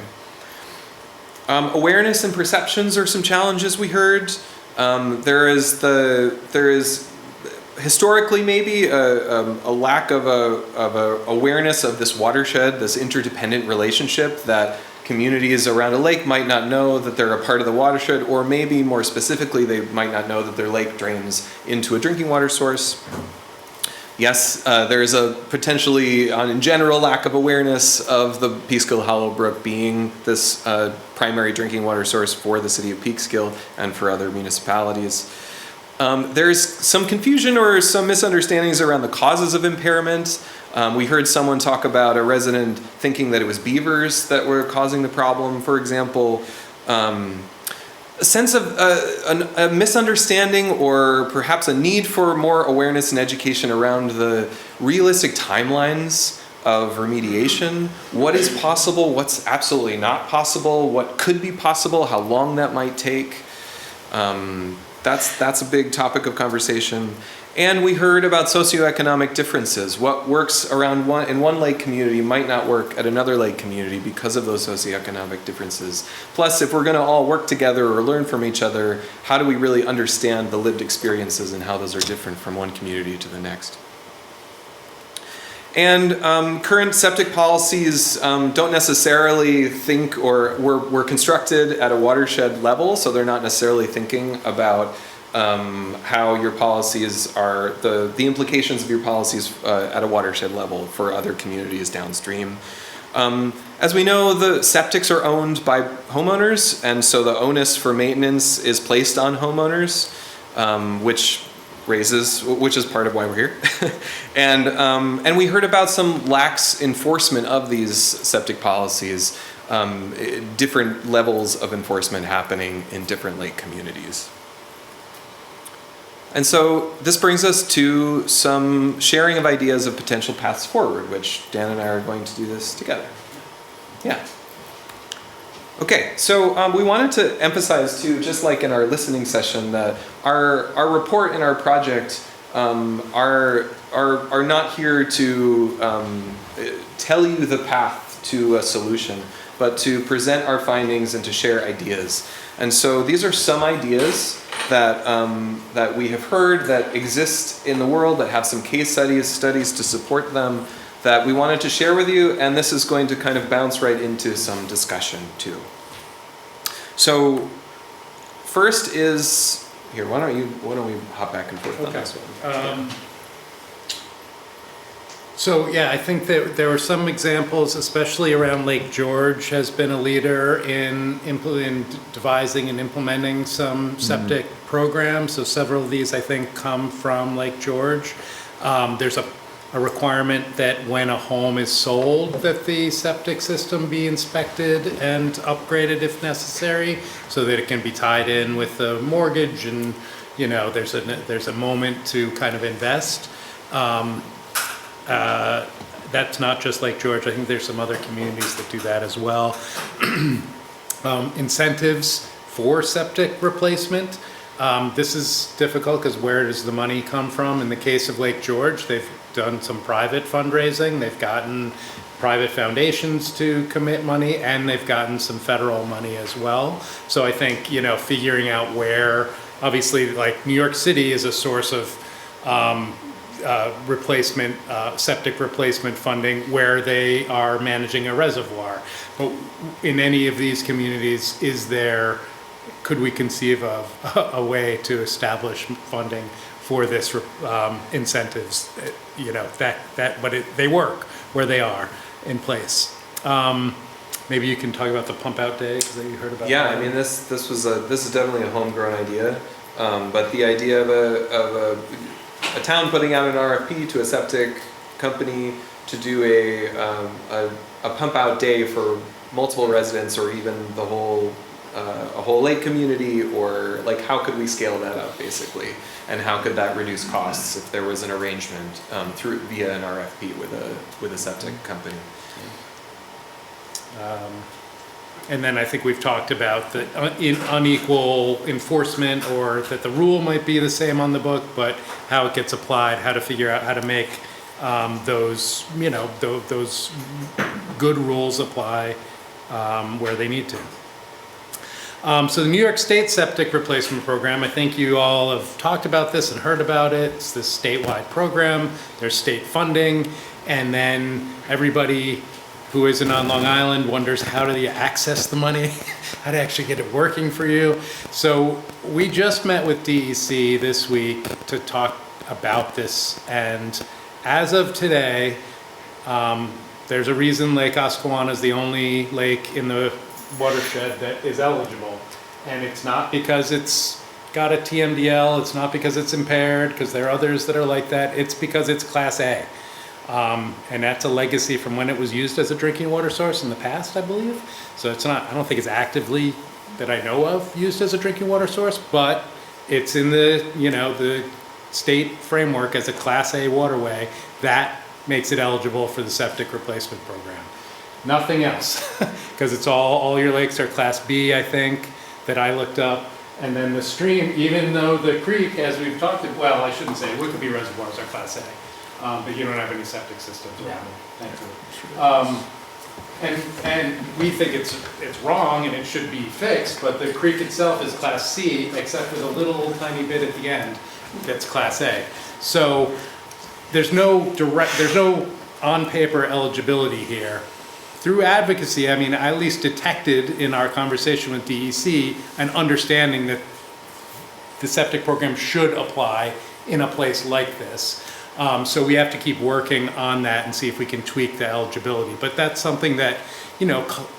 Awareness and perceptions are some challenges we heard. There is historically maybe a lack of a awareness of this watershed, this interdependent relationship that communities around a lake might not know that they're a part of the watershed, or maybe more specifically, they might not know that their lake drains into a drinking water source. Yes, there's a potentially, in general, lack of awareness of the Peekskill Hollow Brook being this primary drinking water source for the city of Peekskill and for other municipalities. There's some confusion or some misunderstandings around the causes of impairment. We heard someone talk about a resident thinking that it was beavers that were causing the problem, for example. A sense of a misunderstanding or perhaps a need for more awareness and education around the realistic timelines of remediation. What is possible? What's absolutely not possible? What could be possible? How long that might take? That's a big topic of conversation. And we heard about socioeconomic differences. What works around in one lake community might not work at another lake community because of those socioeconomic differences. Plus, if we're going to all work together or learn from each other, how do we really understand the lived experiences and how those are different from one community to the next? And current septic policies don't necessarily think or were constructed at a watershed level, so they're not necessarily thinking about how your policies are, the implications of your policies at a watershed level for other communities downstream. As we know, the septics are owned by homeowners, and so the onus for maintenance is placed on homeowners, which is part of why we're here. And we heard about some lax enforcement of these septic policies, different levels of enforcement happening in different lake communities. And so this brings us to some sharing of ideas of potential paths forward, which Dan and I are going to do this together. Yeah. Okay, so we wanted to emphasize too, just like in our listening session, that our report and our project are not here to tell you the path to a solution, but to present our findings and to share ideas. And so these are some ideas that we have heard that exist in the world, that have some case studies to support them, that we wanted to share with you, and this is going to kind of bounce right into some discussion too. So first is, here, why don't we hop back and forth on this one? So yeah, I think that there were some examples, especially around Lake George, has been a leader in devising and implementing some septic programs. So several of these, I think, come from Lake George. There's a a requirement that when a home is sold, that the septic system be inspected and upgraded if necessary, so that it can be tied in with the mortgage, and there's a moment to kind of invest. That's not just Lake George. I think there's some other communities that do that as well. Incentives for septic replacement. This is difficult because where does the money come from? In the case of Lake George, they've done some private fundraising. They've gotten private foundations to commit money, and they've gotten some federal money as well. So I think, figuring out where, obviously, like New York City is a source of septic replacement funding where they are managing a reservoir. But in any of these communities, could we conceive of a way to establish funding for this incentives? But they work where they are in place. Maybe you can talk about the pump out day, because you heard about that. Yeah, I mean, this is definitely a homegrown idea, but the idea of a town putting out an RFP to a septic company to do a pump out day for multiple residents, or even the whole a whole lake community, or like how could we scale that up basically, and how could that reduce costs if there was an arrangement via an RFP with a septic company. And then I think we've talked about the unequal enforcement, or that the rule might be the same on the book, but how it gets applied, how to figure out how to make those good rules apply where they need to. So the New York State Septic Replacement Program, I think you all have talked about this and heard about it. It's this statewide program. There's state funding, and then everybody who isn't on Long Island wonders, how do you access the money? How to actually get it working for you? So we just met with DEC this week to talk about this, and as of today, there's a reason Lake Oscawana is the only lake in the watershed that is eligible. And it's not because it's got a TMDL, it's not because it's impaired, because there are others that are like that, it's because it's Class A. And that's a legacy from when it was used as a drinking water source in the past, I believe. So it's not, I don't think it's actively, that I know of, used as a drinking water source, but it's in the, the state framework as a Class A waterway. That makes it eligible for the septic replacement program. Nothing else, because it's all your lakes are Class B, I think, that I looked up. And then the stream, even though the creek, as we've talked about, well, I shouldn't say, Wickeby reservoirs are Class A, but you don't have any septic systems around it, thankfully. And we think it's wrong and it should be fixed, but the creek itself is Class C, except for the little tiny bit at the end that's Class A. So there's no on paper eligibility here. Through advocacy, I mean, I at least detected in our conversation with DEC an understanding that the septic program should apply in a place like this. So we have to keep working on that and see if we can tweak the eligibility. But that's something that,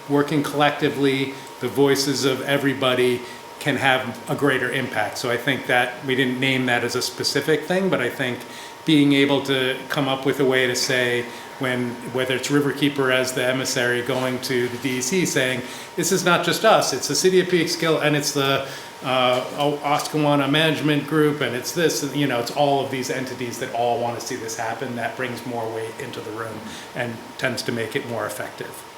working collectively, the voices of everybody can have a greater impact. So I think that we didn't name that as a specific thing, but I think being able to come up with a way to say, whether it's Riverkeeper as the emissary going to the DEC saying, this is not just us, it's the City of Peekskill, and it's the Oscawana Management Group, and it's this, it's all of these entities that all want to see this happen. That brings more weight into the room and tends to make it more effective.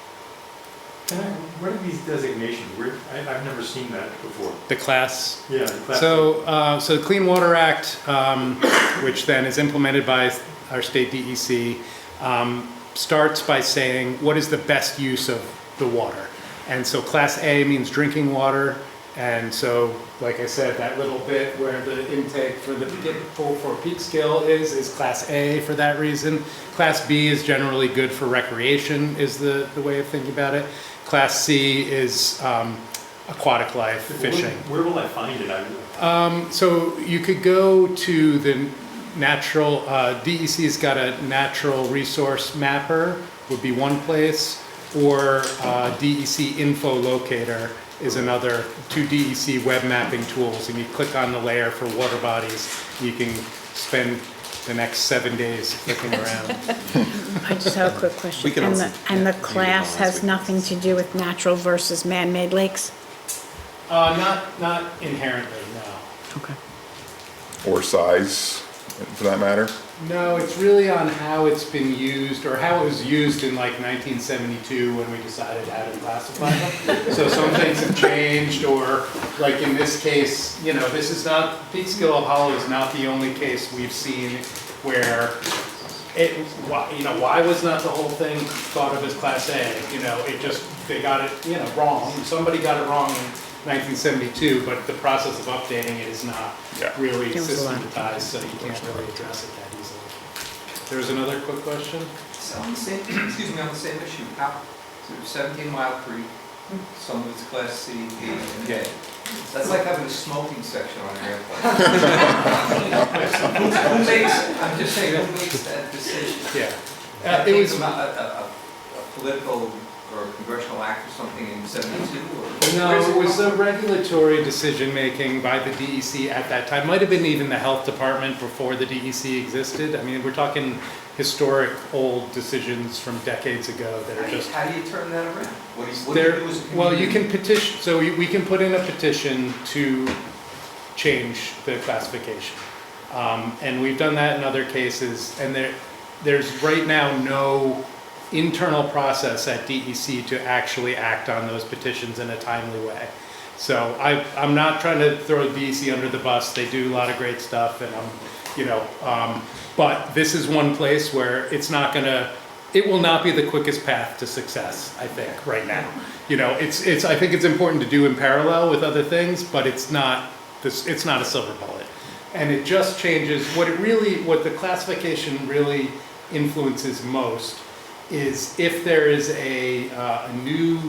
What are these designations? I've never seen that before. The class? Yeah, the class. So the Clean Water Act, which then is implemented by our state DEC, starts by saying, what is the best use of the water? And so Class A means drinking water. And so, like I said, that little bit where the intake for Peekskill is Class A for that reason. Class B is generally good for recreation, is the way of thinking about it. Class C is aquatic life, fishing. Where will I find it? So you could go to the natural, DEC's got a natural resource mapper, would be one place, or DEC info locator is another, two DEC web mapping tools, and you click on the layer for water bodies. You can spend the next 7 days clicking around. I just have a quick question. We can also- And the yeah, class we can has nothing to do with natural versus man-made lakes? Not inherently, no. Okay. Or size, for that matter. No, it's really on how it's been used, or how it was used in like 1972 when we decided how to classify them. So some things have changed, or like in this case, you know, this is not, Peekskill of Hollow is not the only case we've seen where why was not the whole thing thought of as Class A? You know, it just, they got it, wrong. Somebody got it wrong in 1972, but the process of updating it is not really systematized, so you can't really address it that easily. There was another quick question? So on the same, excuse me, on the same issue, how, so 17 Mile Creek, some of it's Class C, D, and J. That's like having a smoking section on an airplane. Who makes, I'm just saying, who makes that decision? Yeah. It was a political or congressional act or something in 72? No, it was the regulatory decision-making by the DEC at that time. Might have been even the health department before the DEC existed. I mean, we're talking historic, old decisions from decades ago that are just... How do you turn that around? What do you do as a community? Well, you can petition, so we can put in a petition to change the classification. And we've done that in other cases, and there's right now no internal process at DEC to actually act on those petitions in a timely way. So I'm not trying to throw DEC under the bus. They do a lot of great stuff, and but this is one place where it will not be the quickest path to success, I think, right now. I think it's important to do in parallel with other things, but it's not a silver bullet. And it just changes, what the classification really influences most is if there is a new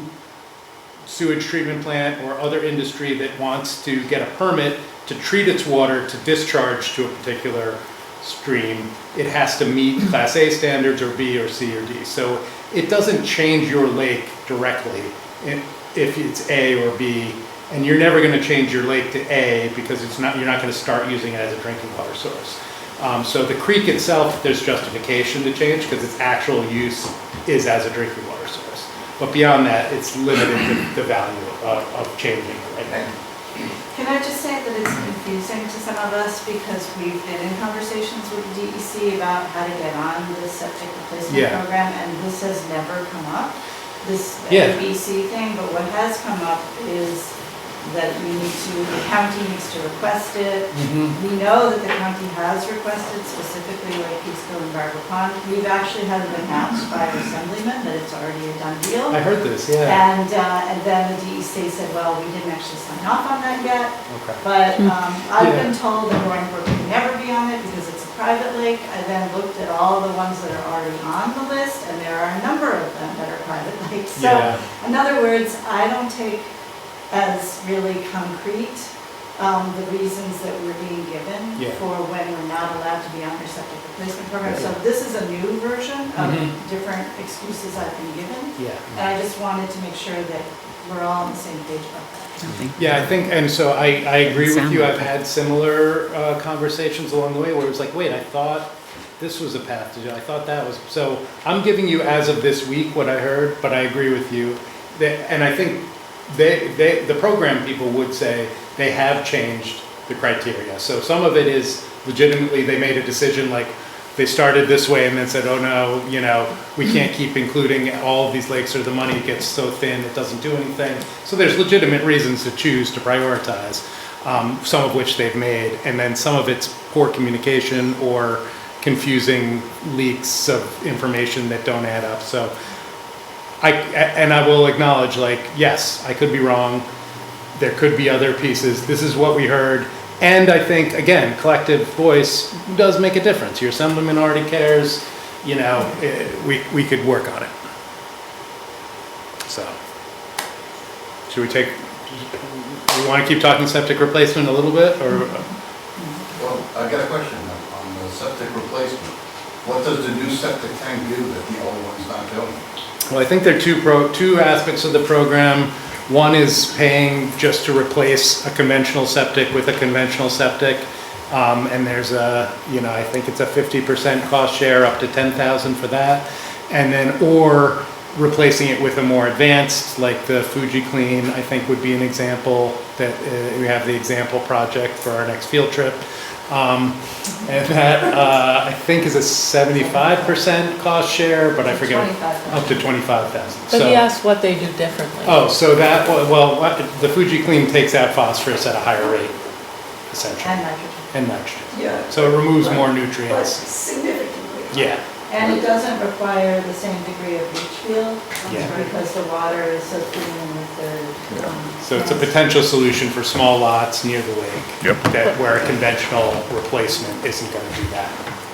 sewage treatment plant or other industry that wants to get a permit to treat its water to discharge to a particular stream, it has to meet Class A standards or B or C or D. So it doesn't change your lake directly if it's A or B, and you're never going to change your lake to A because you're not going to start using it as a drinking water source. So the creek itself, there's justification to change because its actual use is as a drinking water source. But beyond that, it's limited the value of changing it right now. Can I just say that it's confusing to some of us because we've been in conversations with the DEC about how to get on the septic replacement program, and this has never come up, this ABC thing, but what has come up is that the county needs to request it. We know that the county has requested specifically like Peekskill and Barber Pond. We've actually had it announced by our assemblyman that it's already a done deal. I heard this, yeah. And then the DEC said, well, we didn't actually sign off on that yet. Okay. But I've been told that Roaringbrook can never be on it because it's a private lake. I then looked at all the ones that are already on the list, and there are a number of them that are private lakes. So in other words, I don't take as really concrete the reasons that we're being given for when we're not allowed to be on their septic replacement program. So this is a new version of different excuses I've been given. And I just wanted to make sure that we're all on the same page about that. Yeah, I think, and so I agree with you. I've had similar conversations along the way where it was like, wait, I thought this was a path to do. I thought that was. So I'm giving you as of this week what I heard, but I agree with you. And I think the program people would say they have changed the criteria. So some of it is legitimately they made a decision like they started this way and then said, oh no, we can't keep including all of these lakes or the money gets so thin it doesn't do anything. So there's legitimate reasons to choose to prioritize, some of which they've made, and then some of it's poor communication or confusing leaks of information that don't add up. So I will acknowledge, yes, I could be wrong. There could be other pieces. This is what we heard. And I think, again, collective voice does make a difference. Your assemblyman already cares. We could work on it. So, should we want to keep talking septic replacement a little bit? Or? Well, I got a question on the septic replacement. What does the new septic tank do that the old one's not doing? Well, I think there are two aspects of the program. One is paying just to replace a conventional septic with a conventional septic, And there's I think it's a 50% cost share up to 10,000 for that. And then, or replacing it with a more advanced, like the Fuji Clean, I think would be an example that we have the example project for our next field trip. And that I think is a 75% cost share, but I forget, up to 25,000. But he asked what they do differently. Oh, so that, well, the Fuji Clean takes out phosphorus at a higher rate, essentially. And nitrogen. And nitrogen. Yeah. So it removes more But nutrients. significantly. Yeah. And it doesn't require the same degree of leach field, Yeah. because the water is so clean with the. So it's a potential solution for small lots near the lake. Yep. That where a conventional replacement isn't going to do that.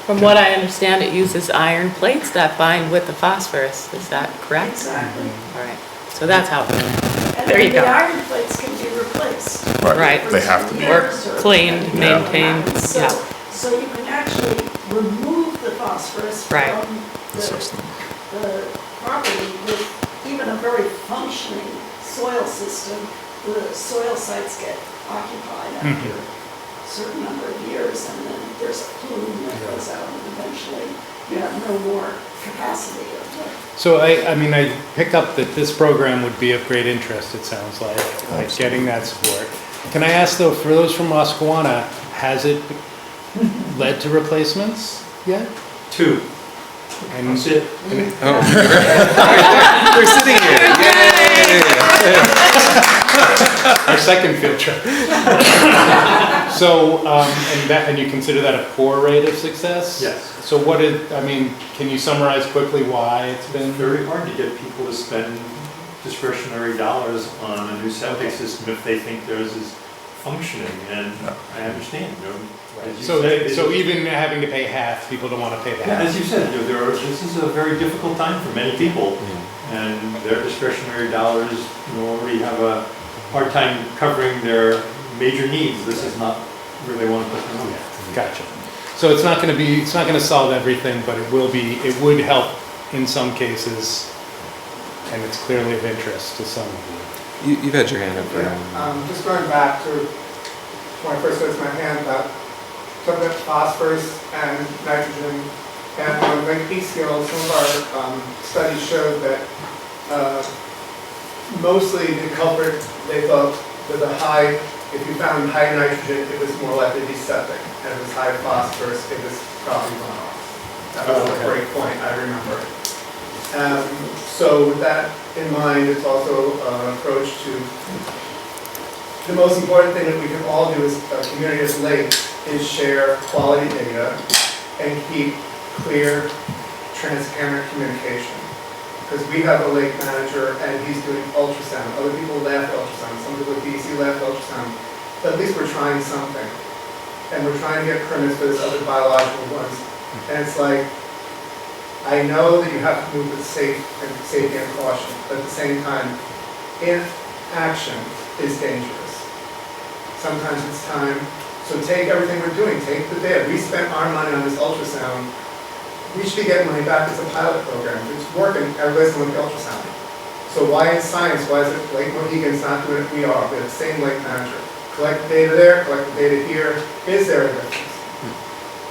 From what I understand, it uses iron plates that bind with the phosphorus. Is that correct? Exactly. All right. So that's how. And There you then go. the iron plates can be replaced. Right. They have to be. Or Years or- cleaned, Yeah. maintained, So, yeah. so you can actually remove the phosphorus Right. from the property with even a very functioning soil system. The soil sites get occupied after a certain number of years, and then there's a plume that goes out, and eventually you have no more capacity of the. So I mean, I pick up that this program would be of great interest, it sounds like getting that support. Can I ask though, for those from Wascoana, has it led to replacements yet? 2. And That's it. We're sitting here. Our second field trip. So, and you consider that a poor rate of success? Yes. So can you summarize quickly why it's been? Very hard to get people to spend discretionary dollars on a new septic system if they think theirs is functioning, and I understand, as you said, So even having to pay half, people don't want to pay the Yeah, half? as you said, this is a very difficult time for many people, and their discretionary dollars, already have a hard time covering their major needs. This is not where they want to put their money. Gotcha. So it's not going to solve everything, but it would help in some cases, and it's clearly of interest to some of you. You've had your hand up for Just going back to when I first raised my hand about talking about phosphorus and nitrogen, and on Lake Peekskill, some of our studies showed that mostly the culprit, they thought that if you found high nitrogen, it was more likely to be septic, and if it was high phosphorus, it was probably runoff. That was a great point, I remember. So with that in mind, it's also an approach to the most important thing that we can all do as a community as lake is share quality data and keep clear, transparent communication. Because we have a lake manager and he's doing ultrasound. Other people laugh at ultrasound. Some people at DC laugh at ultrasound. But at least we're trying something. And we're trying to get permits for those other biological ones. And it's like, I know that you have to move with safety and caution, but at the same time, inaction is dangerous. Sometimes it's time. So take everything we're doing, take the data. We spent our money on this ultrasound. We should be getting money back as a pilot program. If it's working, everybody's going to look at ultrasound. So why in science, why is it Lake Mohegan's not doing it? We are. We have the same lake manager. Collect the data there, collect the data here. Is there a difference?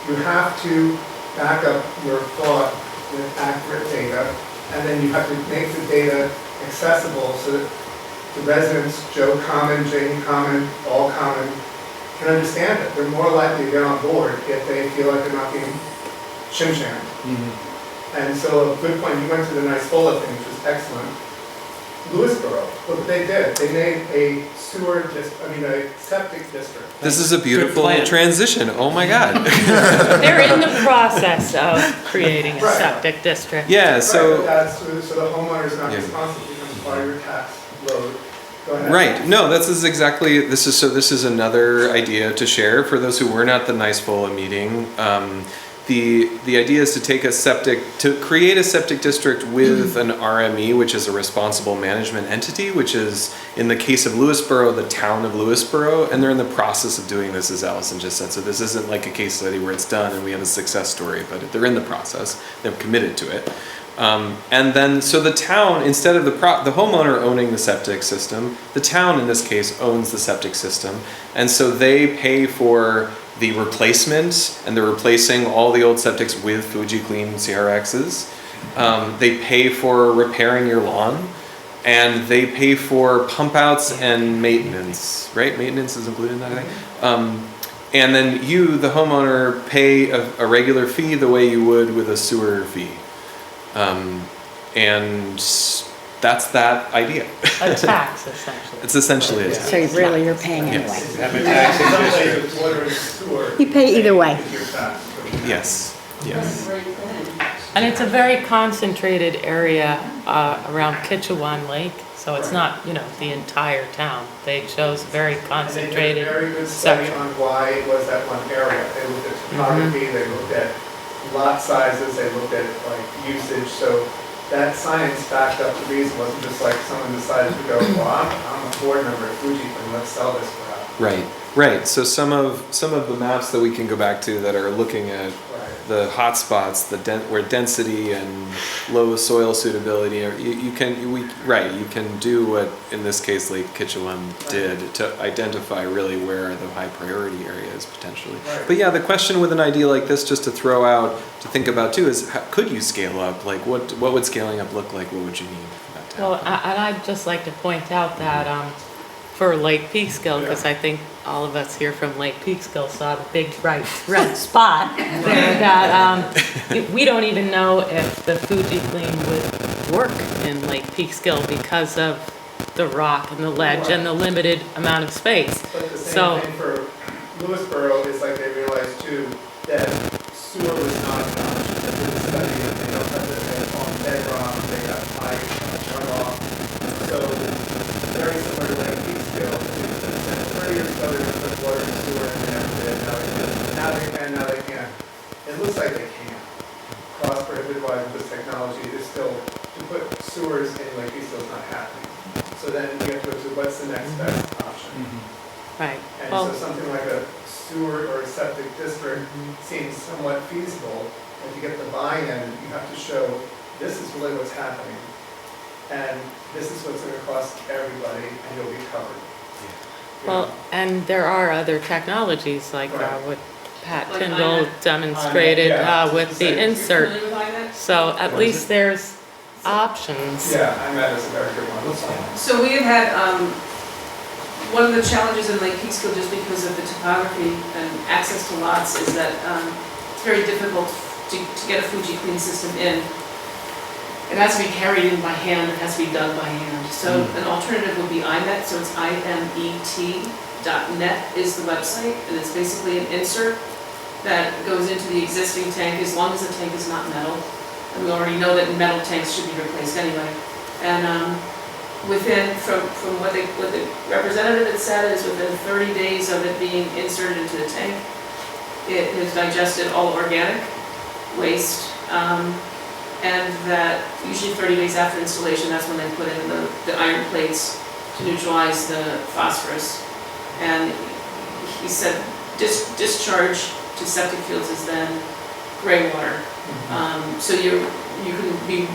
You have to back up your thought with accurate data, and then you have to make the data accessible so that the residents, Joe Common, Jane Common, all Common, can understand it. They're more likely to get on board if they feel like they're not being shim-shammed. And so a good point, you went to the nice Nicola thing, which was excellent. Lewisboro, look what they did. They made a a septic district. This is a beautiful transition. Oh my God. They're in the process of creating a Right. septic district. Yeah, Right, so. but that's, so the homeowner's not Yeah. responsible, becomes part of your tax load. Go ahead. Right. No, this is another idea to share for those who weren't at the Nice Bola meeting. The idea is to create a septic district with an RME, which is a responsible management entity, which is, in the case of Lewisboro, the town of Lewisboro, and they're in the process of doing this, as Allison just said. So this isn't like a case study where it's done and we have a success story, but they're in the process. They're committed to it. And then, so the town, instead of the homeowner owning the septic system, the town in this case owns the septic system. And so they pay for the replacement, and they're replacing all the old septics with Fuji Clean CRXs. They pay for repairing your lawn, and they pay for pump outs and maintenance, right? Maintenance is included in that, I think. And then you, the homeowner, pay a regular fee the way you would with a sewer fee. And that's that idea. A tax, essentially. It's essentially a tax. So really, you're paying anyway. Yes. Have a taxing Some district. places, water and sewer. You pay either way. is your tax. Yes, yes. And it's a very concentrated area around Kitchewan Lake, so it's not, you know, the entire town. They chose very And they did a concentrated very good study section. on why it was that one area. They looked at topography, they looked at lot sizes, they looked at like usage, so that science backed up the reason. It wasn't just like someone decided to go, well, I'm a board member at Fuji, and let's sell this crap. Right, right. So some of the maps that we can go back to that are looking at the hot spots, where density and low soil suitability are, you can do what in this case Lake Kitchewan did to identify really where are the high priority areas potentially. Right. But yeah, the question with an idea like this, just to throw out to think about too, is could you scale up? Like what would scaling up look like? What would you need for that to Well, happen? and I'd just like to point out that for Lake Peekskill, because I think all of us here from Lake Peekskill saw the big bright red spot there, that we don't even know if the Fuji Clean would work in Lake Peekskill because of the rock and the ledge and the limited amount of space. But the So, same thing for Lewisboro is like they realized too, that sewer was not an option. They did a study and they don't have the on bedrock, they got pipe, runoff. So very similar to Lake Peekskill, 30 years ago they put water and sewer and they never did, now they can. It looks like they can. Cost prohibitive wise with this technology is still, to put sewers in Lake Peekskill is not happening. So then you have to go to what's the next best option? right. And Well, so something like a sewer or a septic district seems somewhat feasible. And to get the buy-in, you have to show this is really what's happening. And this is what's going to cost everybody, and you'll be covered. You know? well, and there are other technologies like Right. what Pat Like Tyndall IMAX. demonstrated Yeah, with the insert. Familiar with IMAX? So at least there's options. Yeah, I met is a very good one. So we have had, one of the challenges in Lake Peekskill, just because of the topography and access to lots, is that it's very difficult to get a Fuji Clean system in. It has to be carried in by hand, it has to be dug by hand. So an alternative would be IMET, so it's imet.net is the website, and it's basically an insert that goes into the existing tank as long as the tank is not metal. And we already know that metal tanks should be replaced anyway. And from what the representative had said, is within 30 days of it being inserted into the tank, it has digested all organic waste, and that usually 30 days after installation, that's when they put in the iron plates to neutralize the phosphorus. And he said discharge to septic fields is then gray water. So you can be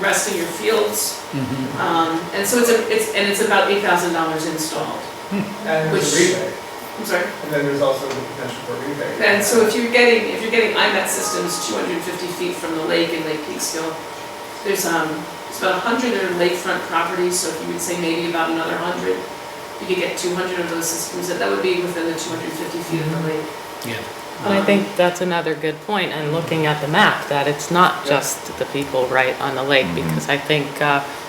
resting your fields, and so it's about $8,000 installed. And there's a rebate. I'm sorry. And then there's also the potential for rebate. And so if you're getting IMET systems 250 feet from the lake in Lake Peekskill, there's about 100 that are lakefront properties. So if you would say maybe about another 100, you could get 200 of those systems. That would be within the 250 feet of the lake. Yeah. And I think that's another good point, and looking at the map, that it's not just the people right on the lake, because I think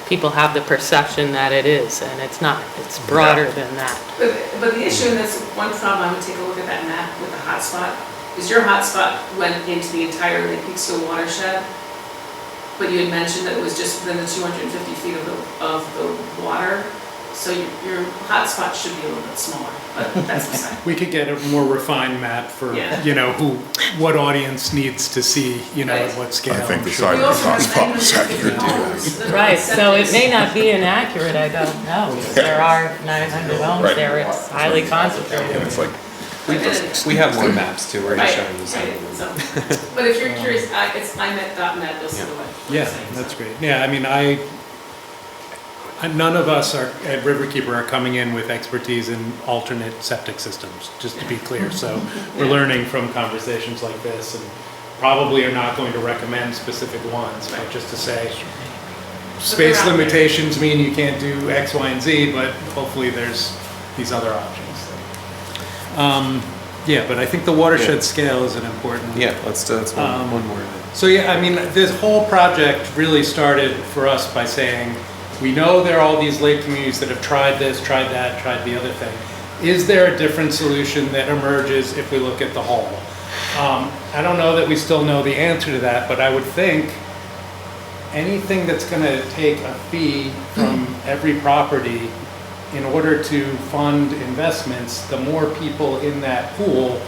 people have the perception that it is, and it's not, it's broader than that. But the issue, and that's one problem, I would take a look at that map with the hotspot, is your hotspot went into the entire Lake Peekskill watershed, but you had mentioned that it was just within the 250 feet of the water. So your hotspot should be a little bit smaller, but that's beside. We could get a more refined map for, you know, what audience needs to see, you know, at what scale. I think the I'm size sure. of the hotspot is accurate too. Right, so it may not be inaccurate, I don't know. There are 900 homes there, it's highly concentrated. And it's like, We have more maps too, where you're Right, showing you some right, of them. so, but if you're curious, it's imet.net, you'll see the way. Yeah, that's great. Yeah, I mean, none of us at Riverkeeper are coming in with expertise in alternate septic systems, just to be clear. So we're learning from conversations like this, and probably are not going to recommend specific ones, but just to say, space limitations mean you can't do X, Y, and Z, but hopefully there's these other options. Yeah, but I think the watershed scale is an important. Yeah, that's one more. So yeah, I mean, this whole project really started for us by saying, we know there are all these lake communities that have tried this, tried that, tried the other thing. Is there a different solution that emerges if we look at the whole? I don't know that we still know the answer to that, but I would think anything that's going to take a fee from every property in order to fund investments, the more people in that pool,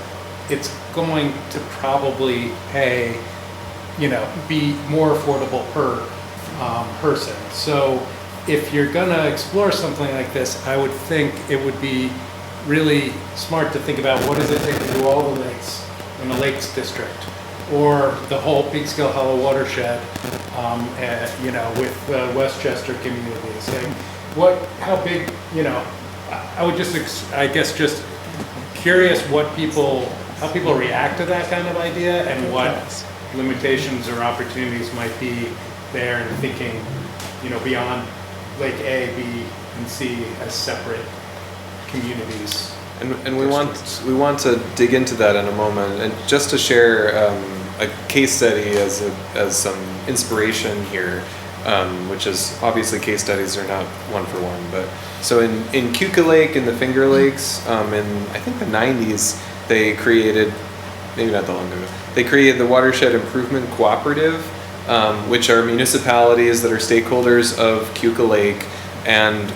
it's going to probably pay, be more affordable per person. So if you're going to explore something like this, I would think it would be really smart to think about what does it take to do all the lakes in a lakes district, or the whole Peekskill Hollow watershed, with Westchester communities. Like, how big, I would just curious how people react to that kind of idea, and what limitations or opportunities might be there in thinking, beyond Lake A, B, and C as separate communities. And we want to dig into that in a moment, and just to share a case study as some inspiration here, which is obviously case studies are not one for one, but so in Keuka Lake and the Finger Lakes, in I think the 90s, they created, maybe not that long ago, they created the Watershed Improvement Cooperative, which are municipalities that are stakeholders of Keuka Lake. And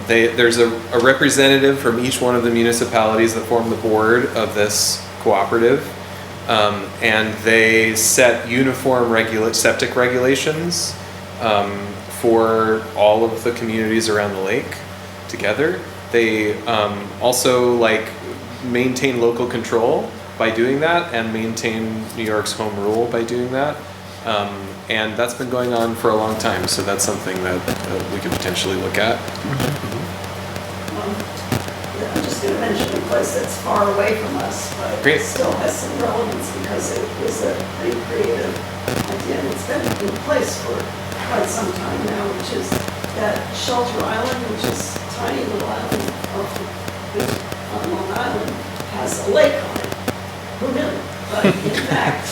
there's a representative from each one of the municipalities that form the board of this cooperative, and they set uniform septic regulations for all of the communities around the lake together. They also maintain local control by doing that, and maintain New York's home rule by doing that. And that's been going on for a long time, so that's something that we could potentially look at. I'm just going to mention a place that's far away from us, but it still has some relevance because it was a pretty creative idea, and it's been in place for quite some time now, which is that Shelter Island, which is a tiny little island on Long Island, has a lake on it. Who knew? But in fact,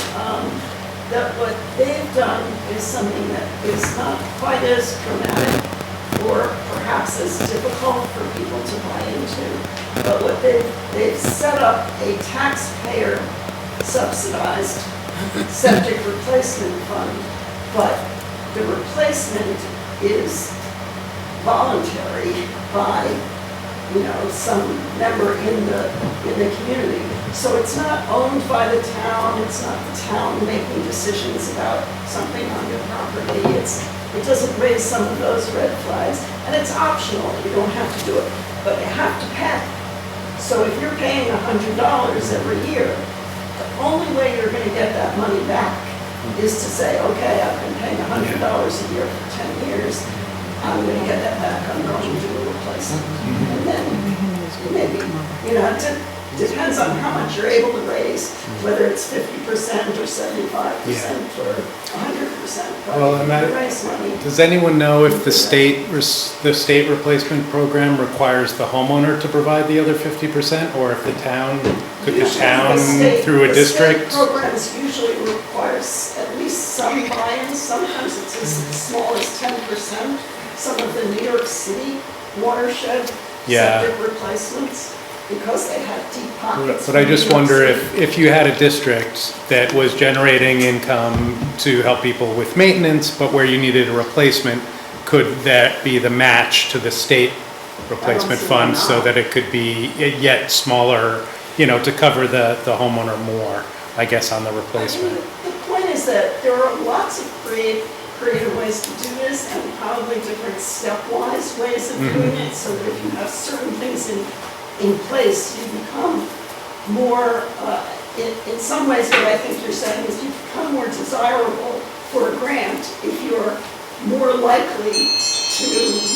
that what they've done is something that is not quite as dramatic or perhaps as difficult for people to buy into. But what they've set up a taxpayer subsidized septic replacement fund, but the replacement is voluntary by some member in the community. So it's not owned by the town, it's not the town making decisions about something on your property. It doesn't raise some of those red flags, and it's optional, you don't have to do it, but you have to pay. So if you're paying $100 every year, the only way you're gonna get that money back is to say, okay, I've been paying $100 a year for 10 years, I'm going to get that back, I'm going to do a replacement. And then maybe, it depends on how much you're able to raise, whether it's 50% or 75% or 100%. But Well, if you raise money. does anyone know if the state replacement program requires the homeowner to provide the other 50%, or if the town, through a district? The state programs usually requires at least some buy-in, sometimes it's as small as 10%. Some of the New York City watershed septic replacements, because they have deep pockets. But I just wonder if you had a district that was generating income to help people with maintenance, but where you needed a replacement, could that be the match to the state replacement fund so that it could be yet smaller, to cover the homeowner more, I guess, on the replacement? The point is that there are lots of creative ways to do this, and probably different stepwise ways of doing it, so that if you have certain things in place, you become more, in some ways what I think you're saying is you become more desirable for a grant if you're more likely to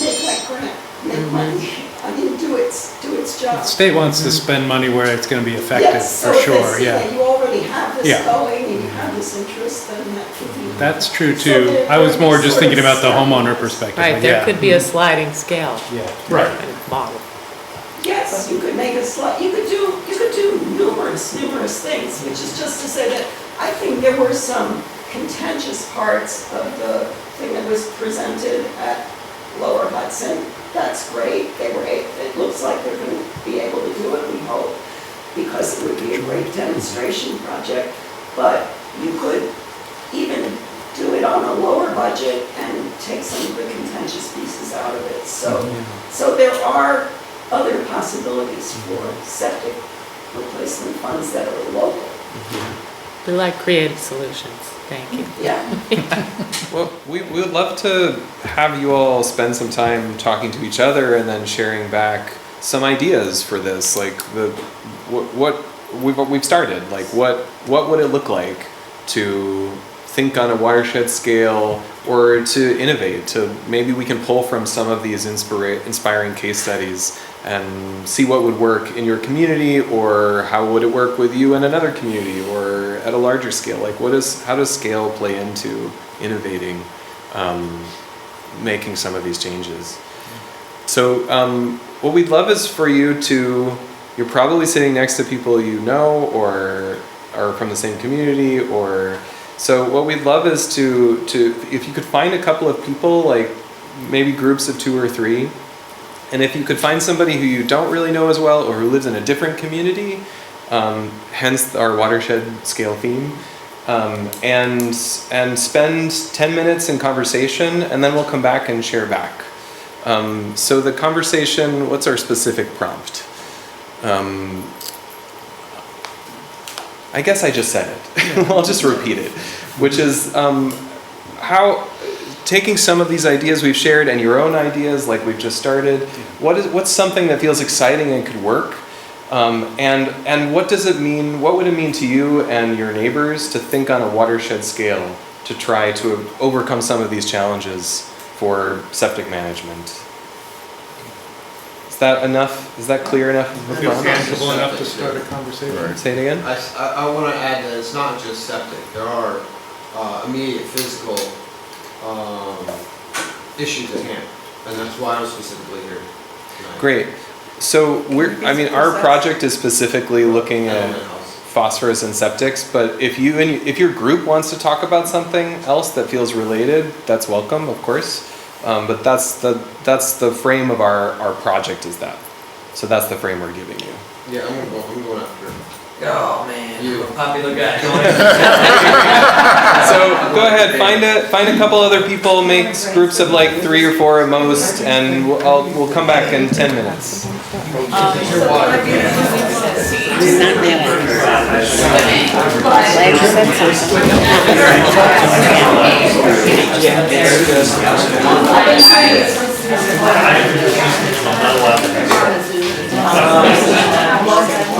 make that grant, make money, I mean, do its job. The state wants to spend money where it's going to be effective, Yes, for so if sure, they see that yeah. you already have this Yeah. going and you have this interest, then that could be. That's true So too. there- I was more just sort thinking of about the step- homeowner perspective. Right, but there yeah. could be a sliding scale. Yeah. Right. kind of model. Yes, you could make a you could do numerous things, which is just to say that I think there were some contentious parts of the thing that was presented at Lower Hudson. That's great. It looks like they're going to be able to do it, we hope, because it would be a great demonstration project. But you could even do it on a lower budget and take some of the contentious pieces out of it. So there are other possibilities for septic replacement funds that are local. We like creative solutions. Thank you. Yeah. Well, we would love to have you all spend some time talking to each other and then sharing back some ideas for this, like what we've started. Like what would it look like to think on a watershed scale or to innovate? To maybe we can pull from some of these inspiring case studies and see what would work in your community, or how would it work with you in another community, or at a larger scale. Like how does scale play into innovating, making some of these changes? So what we'd love is for you to, you're probably sitting next to people you know or are from the same community, or so what we'd love is to if you could find a couple of people, like maybe groups of 2 or 3, and if you could find somebody who you don't really know as well or who lives in a different community, hence our watershed scale theme, and spend 10 minutes in conversation, and then we'll come back and share back. So the conversation, what's our specific prompt? I guess I just said it. I'll just repeat it, which is how taking some of these ideas we've shared and your own ideas, like we've just started, what's something that feels exciting and could work, and what does it mean? What would it mean to you and your neighbors to think on a watershed scale to try to overcome some of these challenges for septic management? Is that enough? Is that clear enough? Tangible enough to start a conversation. Right. Say it again. I want to add that it's not just septic. There are immediate physical issues at hand, and that's why I'm specifically here tonight. Great. So our project is specifically looking at phosphorus and septics, but if your group wants to talk about something else that feels related, that's welcome, of course. But that's the frame of our project is that. So that's the frame we're giving you. Yeah, I'm going after it. Oh man, you're a popular guy. So go ahead, find a couple other people, make groups of like 3 or 4 at most, and we'll come back in 10 minutes.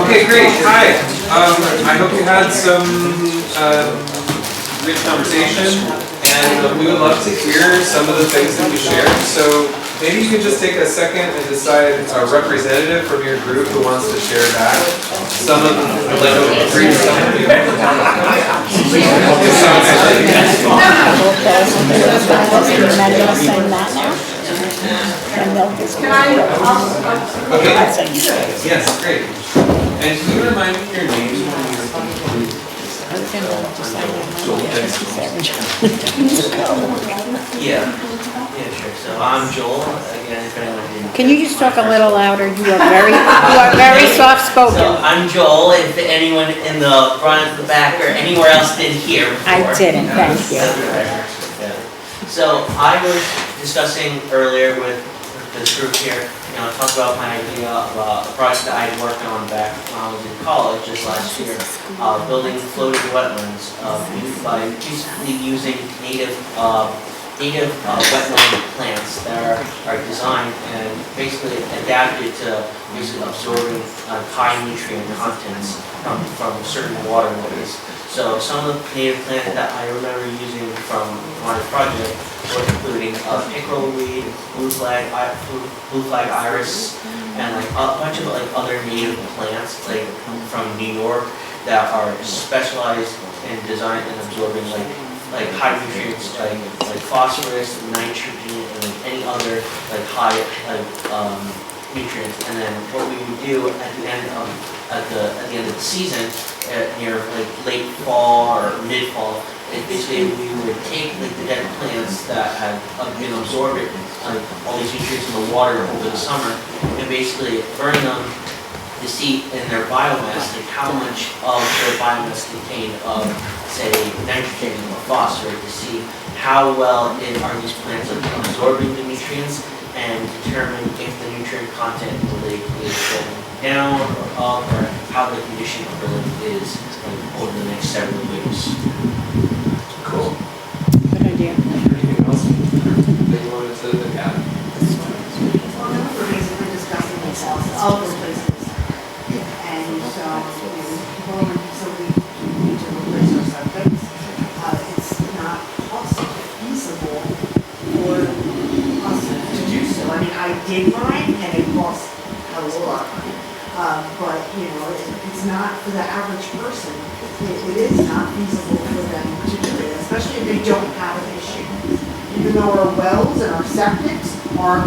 Okay, great. Hi. I hope you had some rich conversation, and we would love to hear some of the things that you shared. So maybe you could just take a second and decide a representative from your group who wants to share back some of the great stuff that you Okay. Yes, great. And can you remind me your name? Yeah, sure. So I'm Joel. Again, if anyone didn't. Can you just talk a little louder? You are very soft spoken. So I'm Joel. If anyone in the front, the back, or anywhere else didn't hear before. I didn't, thank you. So I was discussing earlier with this group here, talk about my idea of a project that I had worked on back when I was in college just last year, building floating wetlands by basically using native wetland plants that are designed and basically adapted to basically absorbing high nutrient contents from certain waterways. So some of the native plants that I remember using from my project including pickerel weed, blue flag iris, and like a bunch of like other native plants like from New York that are specialized and designed in absorbing like high nutrients like phosphorus, nitrogen, and like any other like high nutrients. And then what we would do at the end of the season, near like late fall or mid fall, is basically we would take like the dead plants that had been absorbed all these nutrients in the water over the summer, and basically burn them to see in their biomass like how much of their biomass contained of, say, nitrogen or phosphorus, to see how well are these plants absorbing the nutrients, and determine if the nutrient content of the lake is going down or up, or how the condition of the lake is over the next several years. Cool. Good idea. Anything else that you wanted to add? Well, now we're basically discussing themselves, all those places. And so, so we need to replace our subjects. It's not also feasible for us to do so. I mean, I did mine and it cost a lot of money. But, it's not for the average person. It is not feasible for them to do it, especially if they don't have an issue. Even though our wells and our septics are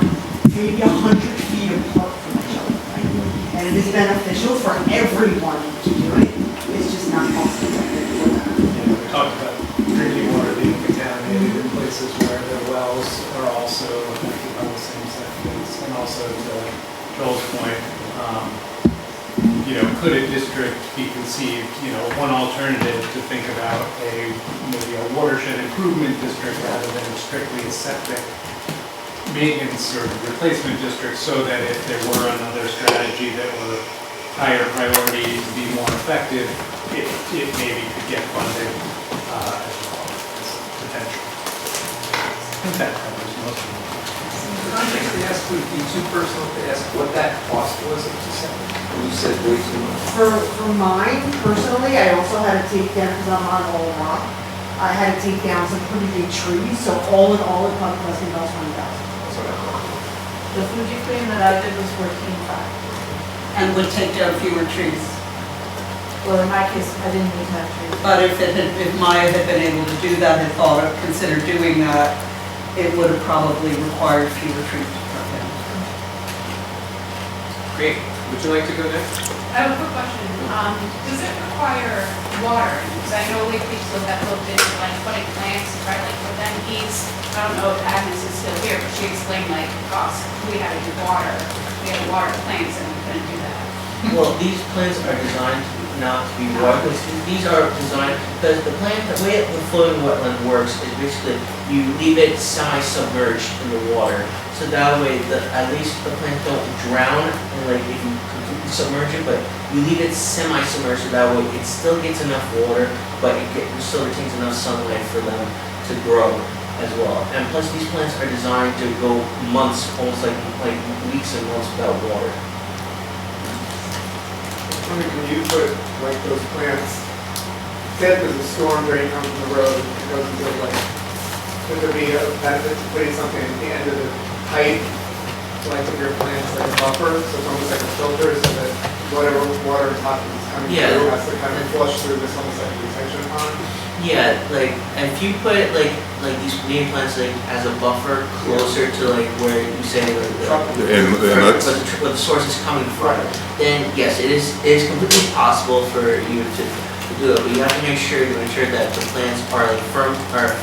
maybe 100 feet apart from each other, right? And it is beneficial for everyone to do it. It's just not cost effective for them. We talked about drinking water being contaminated in places where their wells are also affected by the same septics. And also to Joel's point, could a district be conceived, one alternative to think about maybe a watershed improvement district rather than strictly a septic maintenance or replacement district, so that if there were another strategy that were higher priority to be more effective, it maybe could get funded as well as potential. I think that covers most of it. Can I just ask, would it be too personal to ask what that cost was of the septic? You said way too much. For mine, personally, I also had to take down, because I'm on all rock, I had to take down some pretty big trees, so all in all, it probably cost me about $20,000. That's what I thought. The Fuji cream that I did was $14,500 and would take down fewer trees. Well, in my case, I didn't need to have trees. But if Maya had been able to do that, considered doing that, it would have probably required fewer trees to cut down. Great. Would you like to go next? I have a quick question. Does it require watering? Because I know Lake Peachville have looked into putting plants, right, but then I don't know if Agnes is still here, but she explained cost. We had to do water, we had to water plants and we couldn't do that. Well, these plants are designed not to be watered. These are designed because the way the floating wetland works is basically you leave it semi-submerged in the water, so that way at least the plants don't drown and if you completely submerge it, but you leave it semi-submerged, so that way it still gets enough water, but it still retains enough sunlight for them to grow as well. And plus these plants are designed to go months, almost like weeks and months without water. When you put those plants, say if there's a storm drain comes from the road, it goes into the lake, would there be a benefit to putting something at the end of the pipe, of your plants, like a buffer, so it's almost like a filter, so that whatever water on top of it's coming through has to kind of flush through this almost like a retention pond? Yeah, if you put these green plants as a buffer closer to where you say where the source is coming from, then yes, it is completely possible for you to do it, but you have to ensure that the plants are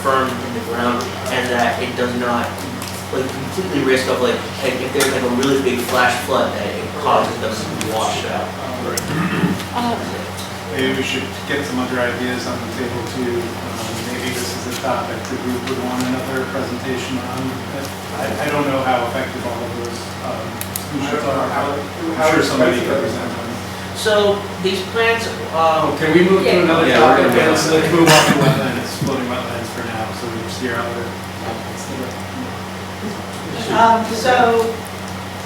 firm in the ground, and that it does not completely risk of if there's a really big flash flood that it causes them to be washed out. Maybe we should get some other ideas on the table too. Maybe this is a topic the group would want another presentation on. I don't know how effective all of those solutions are. I'm sure somebody could present them. So these plants. Can we move to another topic? Let's move on to wetlands, floating wetlands for now, so we just hear other. So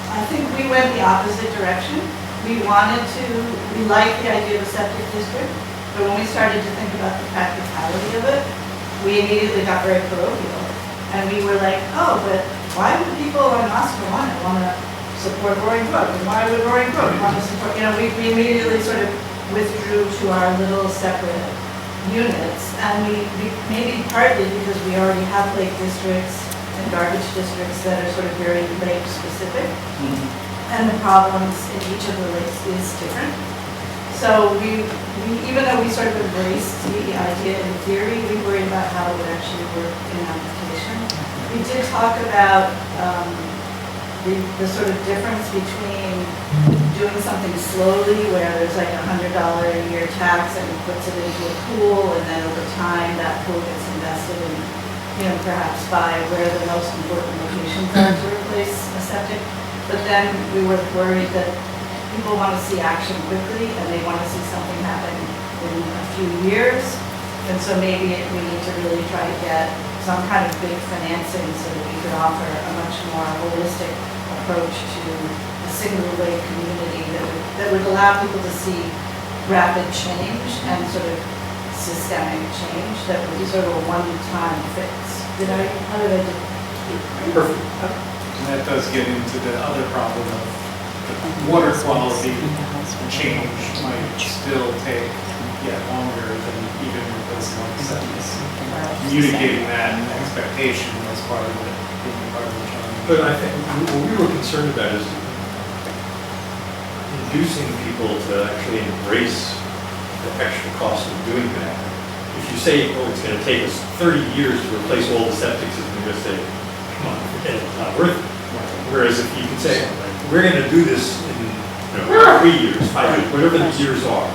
I think we went the opposite direction. We liked the idea of a septic district, but when we started to think about the practicality of it, we immediately got very parochial. And we were like, oh, but why would people in Osceola want to support Roaring Brook? And why would Roaring Brook want to support, we immediately sort of withdrew to our little separate units. And we maybe partly because we already have lake districts and garbage districts that are sort of very lake specific. And the problems in each of the lakes is different. So we even though we sort of embraced the idea in theory, we worried about how it would actually work in application. We did talk about the sort of difference between doing something slowly, where there's like $100 a year tax and puts it into a pool, and then over time that pool gets invested in, perhaps by where the most important locations are to replace a septic. But then we were worried that people want to see action quickly, and they want to see something happen in a few years. And so maybe we need to really try to get some kind of big financing so that we could offer a much more holistic approach to a single lake community that would allow people to see rapid change and sort of systemic change that would be sort of a one-time fix. How did I do? Perfect. And that does get into the other problem of water quality change might still take yet longer than even with those one septic. Communicating that expectation as part of it, being part of the challenge. But I think what we were concerned about is inducing people to actually embrace the extra cost of doing that. If you say, oh, it's going to take us 30 years to replace all the septic systems, you're going to say, come on, forget it, it's not worth it. Whereas if you can say, we're going to do this in 3 years, 5 years, whatever the years are,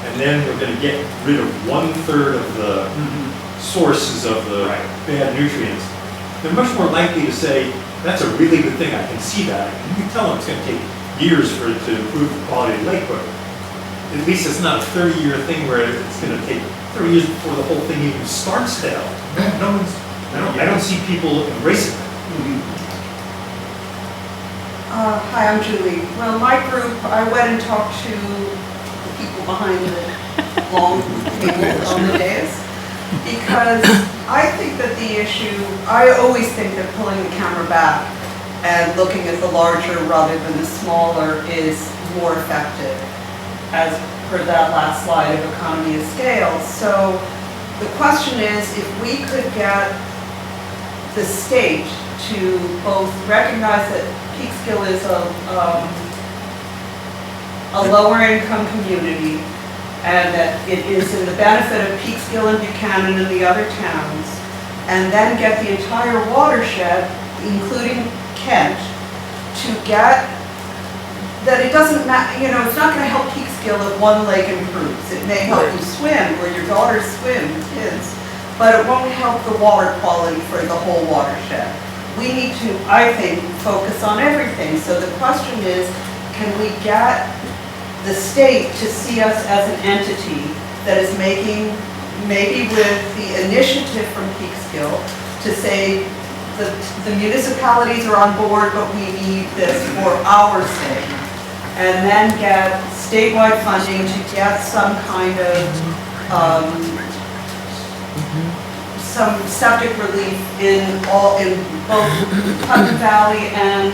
and then we're going to get rid of 1/3 of the sources of the bad nutrients, they're much more likely to say, that's a really good thing, I can see that. You can tell them it's going to take years for it to improve the quality of the lake, but at least it's not a 30-year thing where it's going to take 30 years before the whole thing even starts to help. I don't see people embracing that. Hi, I'm Julie. Well, my group, I went and talked to the people behind the long table on the dais, because I think that the issue, I always think that pulling the camera back and looking at the larger rather than the smaller is more effective, as per that last slide of economy of scale. So the question is, if we could get the state to both recognize that Peekskill is a lower income community and that it is in the benefit of Peekskill and Buchanan and the other towns, and then get the entire watershed, including Kent, to get that it doesn't matter, it's not going to help Peekskill if one lake improves. It may help you swim, or your daughters swim, kids, but it won't help the water quality for the whole watershed. We need to, I think, focus on everything. So the question is, can we get the state to see us as an entity that is making, maybe with the initiative from Peekskill, to say the municipalities are on board, but we need this for our sake. And then get statewide funding to get some kind of some septic relief in both Putnam Valley and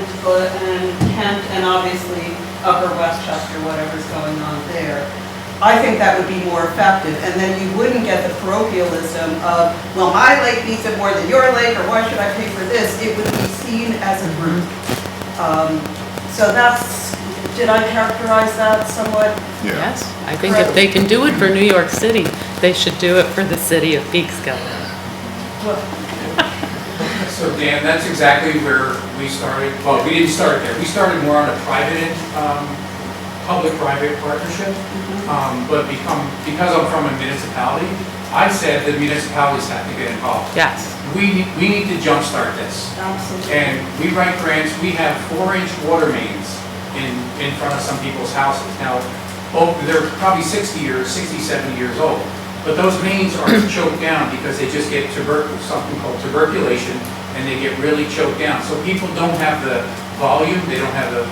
Kent, and obviously Upper Westchester, whatever's going on there. I think that would be more effective, and then you wouldn't get the parochialism of, well, my lake needs it more than your lake, or why should I pay for this? It would be seen as a group. So that's, did I characterize that somewhat? Yes, I think if they can do it for New York City, they should do it for the city of Peekskill. So Dan, that's exactly where we started. Well, we didn't start there. We started more on a private, public-private partnership. But because I'm from a municipality, I said the municipalities have to get involved. Yes. We need to jumpstart this. Absolutely. And we write grants. We have 4-inch water mains in front of some people's houses. Now, they're probably 60 or 60, 70 years old. But those mains are choked down because they just get something called tuberculation, and they get really choked down. So people don't have the volume, they don't have the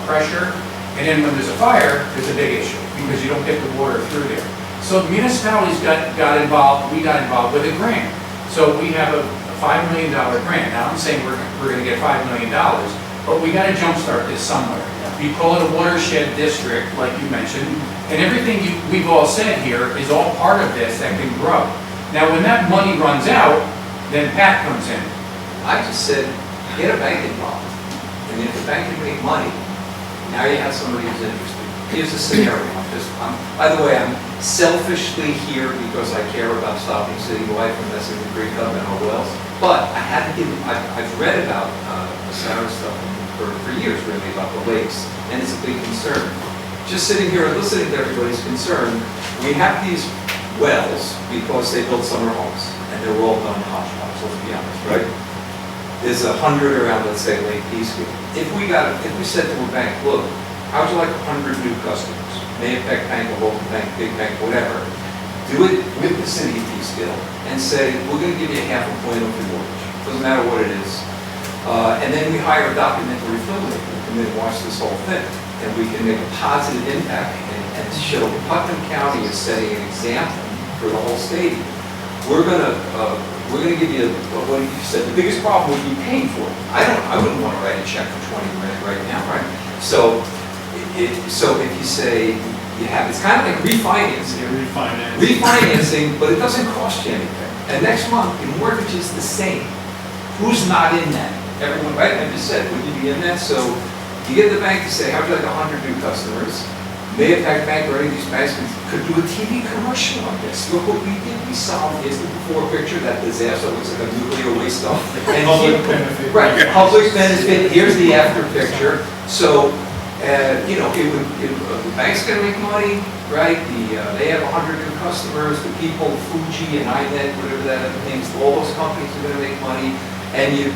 pressure, and then when there's a fire, there's a big issue because you don't get the water through there. So the municipalities got involved. We got involved with a grant. So we have a $5 million grant. Now, I'm saying we're gonna get $5 million, but we gotta jumpstart this somewhere. You call it a watershed district, like you mentioned, and everything we've all said here is all part of this that can grow. Now, when that money runs out, then Pat comes in. I just said, get a bank involved. And if the bank can make money, now you have somebody who's interested. Here's a scenario. By the way, I'm selfishly here because I care about stopping citywide from messing the creek up and our wells. But I haven't given, I've read about the Sarah stuff for years really about the lakes, and it's a big concern. Just sitting here and listening to everybody's concern, we have these wells because they built summer homes, and they're all done hodgepodge, let's be honest, right? There's 100 around, let's say, Lake Peekskill. If we said to a bank, look, how would you like 100 new customers? Mayapack Bank, a local bank, big bank, whatever. Do it with the city of Peekskill and say, we're going to give you a half a point off your mortgage. Doesn't matter what it is. And then we hire a documentary filmmaker to come in and watch this whole thing. And we can make a positive impact and show Putnam County is setting an example for the whole state. We're going to give you what you said. The biggest problem would be paying for it. I wouldn't want to write a check for 20 grand right now, right? So if you say you have, it's kind of like refinancing. Refinancing, but it doesn't cost you anything. And next month, your mortgage is the same. Who's not in that? Everyone, right? I just said, would you be in that? So you get the bank to say, how would you like 100 new customers? Mayapack Bank or any of these banks could do a TV commercial on this. Look what we did. We solved, here's the before picture, that disaster looks like a nuclear waste dump. Public benefit. Right, public benefit, here's the after picture. So, you know, the bank's gonna make money, right? They have 100 new customers, the people, Fuji and iNet, whatever that other things, all those companies are gonna make money. And you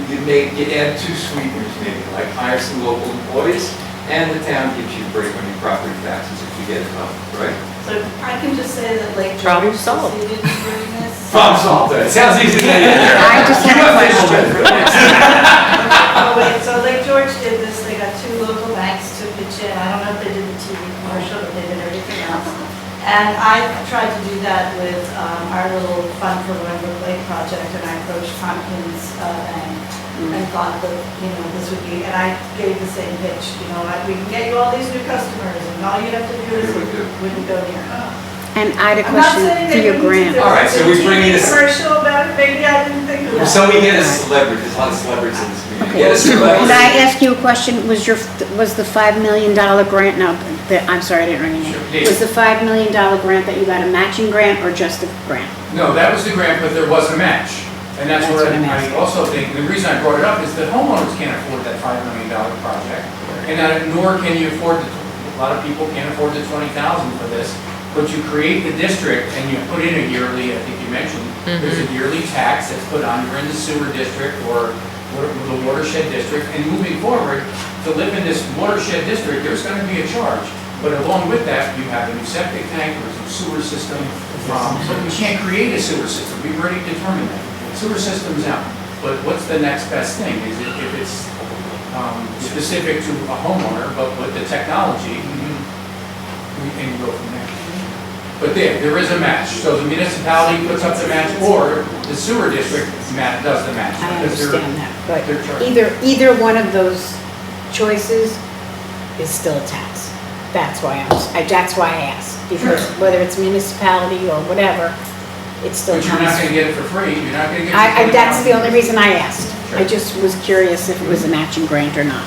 add two sweeteners maybe, like hire some local employees, and the town gives you a break on your property taxes if you get it up, right? So I can just say that Lake Problem George solved. succeeded in doing this. Problem solved, it sounds easy to get in there. I just have a question. Oh, wait, so Lake George did this, they got two local banks to pitch in. I don't know if they did the TV commercial, but they did everything else. And I tried to do that with our little Fun for Winbrook Lake project, and I approached Tompkins Bank and thought that, you know, this would be, and I gave the same pitch, you know, like, we can get you all these new customers, and all you have to do is, wouldn't go near. And I had a I'm not question saying for they your wouldn't grant. do All right, so we bring in a commercial about it, maybe I didn't think of that. So we get a celebrity, there's a lot of celebrities in this community. Get a Could celebrity. I ask you a question? Was the $5 million grant, no, I'm sorry, I didn't ring your name. Was the $5 million grant that you got a matching grant or just a grant? No, that was the grant, but there was a match. And that's That's what what I'm I asking. also think, and the reason I brought it up is that homeowners can't afford that $5 million project. And nor can you afford, a lot of people can't afford the $20,000 for this. But you create the district and you put in a yearly, I think you mentioned, there's a yearly tax that's put on, you're in the sewer district or the watershed district. And moving forward, to live in this watershed district, there's going to be a charge. But along with that, you have a new septic tank, there's a sewer system. So we can't create a sewer system. We've already determined that. Sewer system's out. But what's the next best thing? Is it if it's specific to a homeowner, but with the technology, we can go from there. But there is a match. So the municipality puts up the match, or the sewer district does the match. I because they're- understand that, but they're charged. either one of those choices is still a tax. That's why that's why I asked, because whether it's municipality or whatever, it's still. But you're not going to get it for free. You're not going to get it for That's the only reason I asked. Sure. I just was curious if it was a matching grant or not.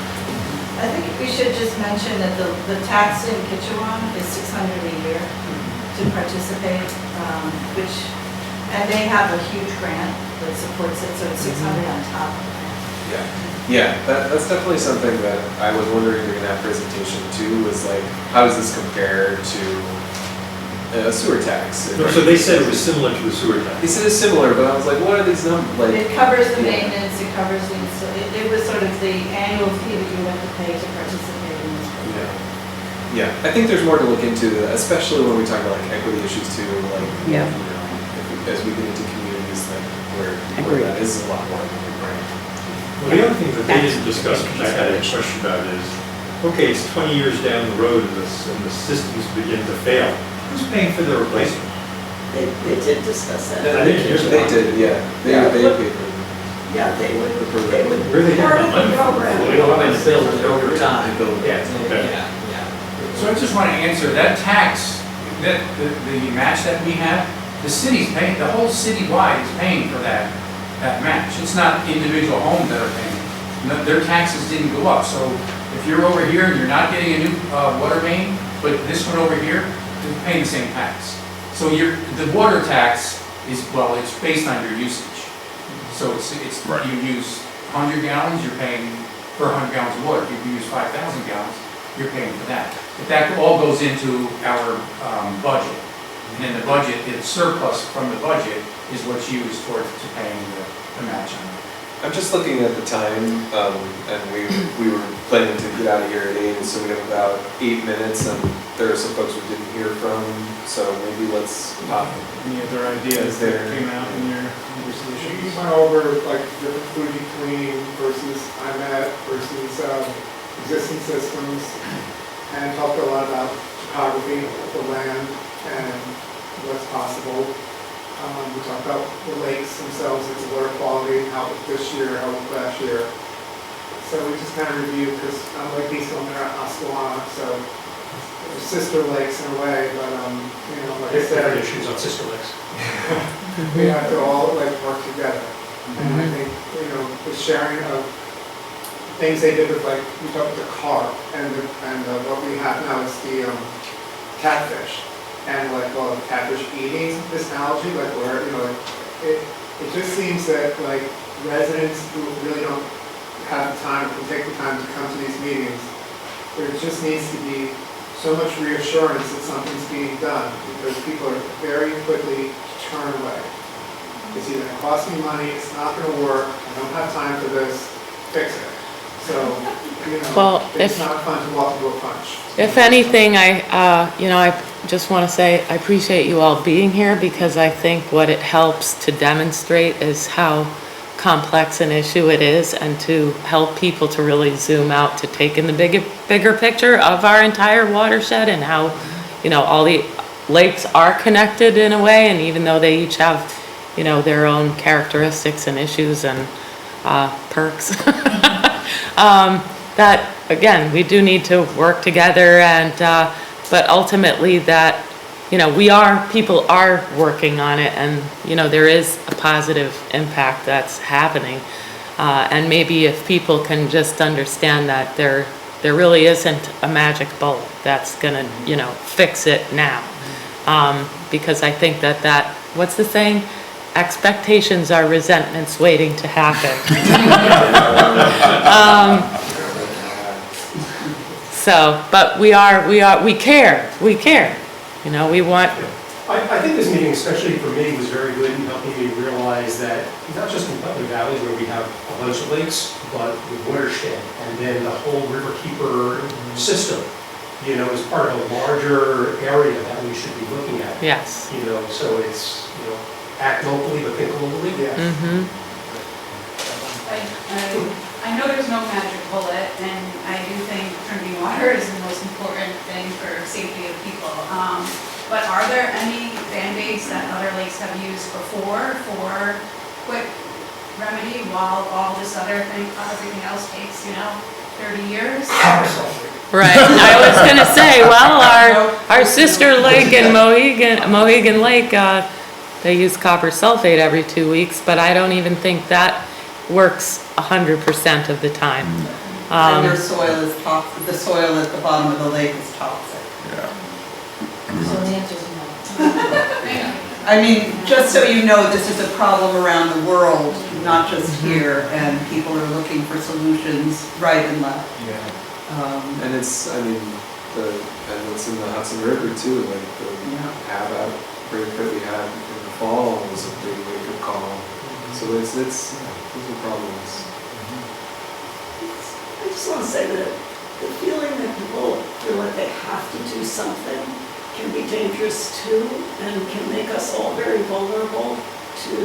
I think we should just mention that the tax in Kitchewan is $600 a year to participate, and they have a huge grant that supports it, so it's $600 on top of that. Yeah, that's definitely something that I was wondering in that presentation too, was like, how does this compare to a sewer tax? No, so they said it was similar to a sewer tax. They said it's similar, but I was like, what are these numbers? Like, It covers the maintenance, it covers the, it was sort of the annual fee that you have to pay to participate in this program. yeah, I think there's more to look into, especially when we talk about like equity issues too, like, Yeah. you know, as we get into communities that where Agreed. that is a lot more than a grant. Well, the other thing that they didn't discuss, which I had a question about is, okay, it's 20 years down the road and the systems begin to fail. Who's paying for the replacement? They did discuss that. I didn't hear that. They did, yeah. They paid for it. yeah, they would Really part of the good. program. We don't have And build it over time. Yeah, okay. So I just want to answer, that tax, that, the match that we have, the city's paying, the whole citywide is paying for that match. It's not individual homes that are paying. No, their taxes didn't go up, so if you're over here and you're not getting a new water main, but this one over here, you're paying the same tax. So the water tax is, well, it's based on your usage. So you use 100 gallons, you're paying for 100 gallons of water. If you use 5,000 gallons, you're paying for that. But that all goes into our budget. And then the budget, the surplus from the budget is what's used to paying the match on it. I'm just looking at the time, and we were planning to get out of here at 8, so we have about 8 minutes, and there are some folks we didn't hear from, so maybe let's. Any other ideas that came out in your solution? You went over like different Fuji cleaning versus IMAT versus existing systems, and talked a lot about topography of the land and what's possible. We talked about the lakes themselves, its water quality, how it looked this year, how it looked last year. So we just kind of reviewed, because Lake Easton, they're at Osceola, so they're sister lakes in a way, but like I said, Different issues on Sister Lakes. we have to all like work together. And I think, the sharing of things they did with, like, we talked about the carp, and what we have now is the catfish. And like, well, the catfish eating this algae, like where, it just seems that like residents who really don't have the time, can take the time to come to these meetings, there just needs to be so much reassurance that something's being done, because people are very quickly turn away. It's either gonna cost me money, it's not gonna work, I don't have time for this, fix it. So, Well, it's not fun to walk into a punch. If anything, I just want to say I appreciate you all being here, because I think what it helps to demonstrate is how complex an issue it is, and to help people to really zoom out to take in the bigger picture of our entire watershed, and how, all the lakes are connected in a way, and even though they each have, their own characteristics and issues and perks. That, again, we do need to work together, and but ultimately that, people are working on it, and, there is a positive impact that's happening. And maybe if people can just understand that there really isn't a magic bullet that's gonna, fix it now. Because I think that, what's the saying? Expectations are resentments waiting to happen. But we care, we want. I think this meeting, especially for me, was very good in helping me realize that not just in Putney Valley, where we have a bunch of lakes, but the watershed, and then the whole riverkeeper system, is part of a larger area that we should be looking at. Yes. So it's, act locally, but think globally. Yes. I know there's no magic bullet, and I do think drinking water is the most important thing for safety of people. But are there any Band-Aids that other lakes have used before for quick remedy while all this other thing, everything else takes, 30 years? Right, I was gonna say, well, our sister lake in Mohegan Lake, they use copper sulfate every 2 weeks, but I don't even think that works 100% of the time. And your soil is toxic, the soil at the bottom of the lake is toxic. So the answer is no. I mean, just so you know, this is a problem around the world, not just here, and people are looking for solutions right and left. And it's, and it's in the Hudson River too, like the hab outbreak that we had in the fall was a big wake-up call. So those are problems. I just want to say that the feeling that people feel like they have to do something can be dangerous too, and can make us all very vulnerable to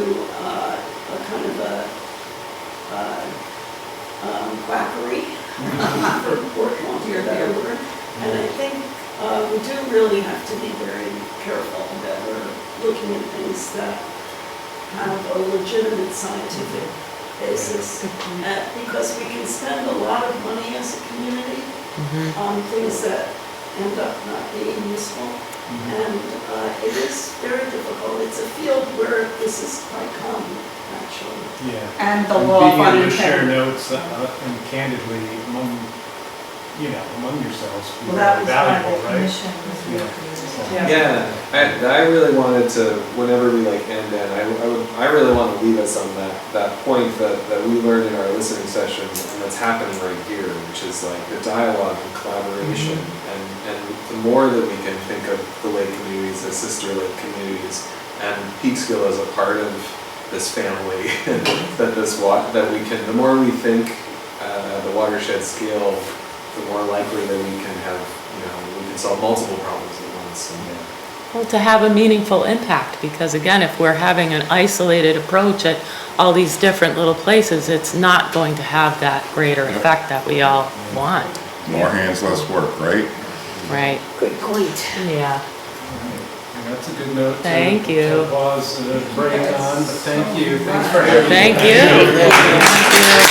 a kind of a quackery, for want of a better word. And I think we do really have to be very careful that we're looking at things that have a legitimate scientific basis. Because we can spend a lot of money as a community on things that end up not being useful. And it is very difficult. It's a field where this is quite common, actually. Yeah. And the law of being able to share unintended. notes and candidly among, among yourselves would be Well, that was why valuable, the right? commission was Yeah. Yeah, I really wanted to, whenever we end in, I really want to leave us on that point that we learned in our listening sessions and that's happening right here, which is like the dialogue and collaboration. And the more that we can think of the lake communities as sister lake communities, and Peekskill as a part of this family, that we can, the more we think the watershed scale, the more likely that we can have, we can solve multiple problems at once. Well, to have a meaningful impact, because again, if we're having an isolated approach at all these different little places, it's not going to have that greater effect that we all want. More hands, less work, right? Right. Good point. Yeah. And that's a good note to Thank you. to pause the break on, but thank you. Thanks for having me. Thank you. Thank you.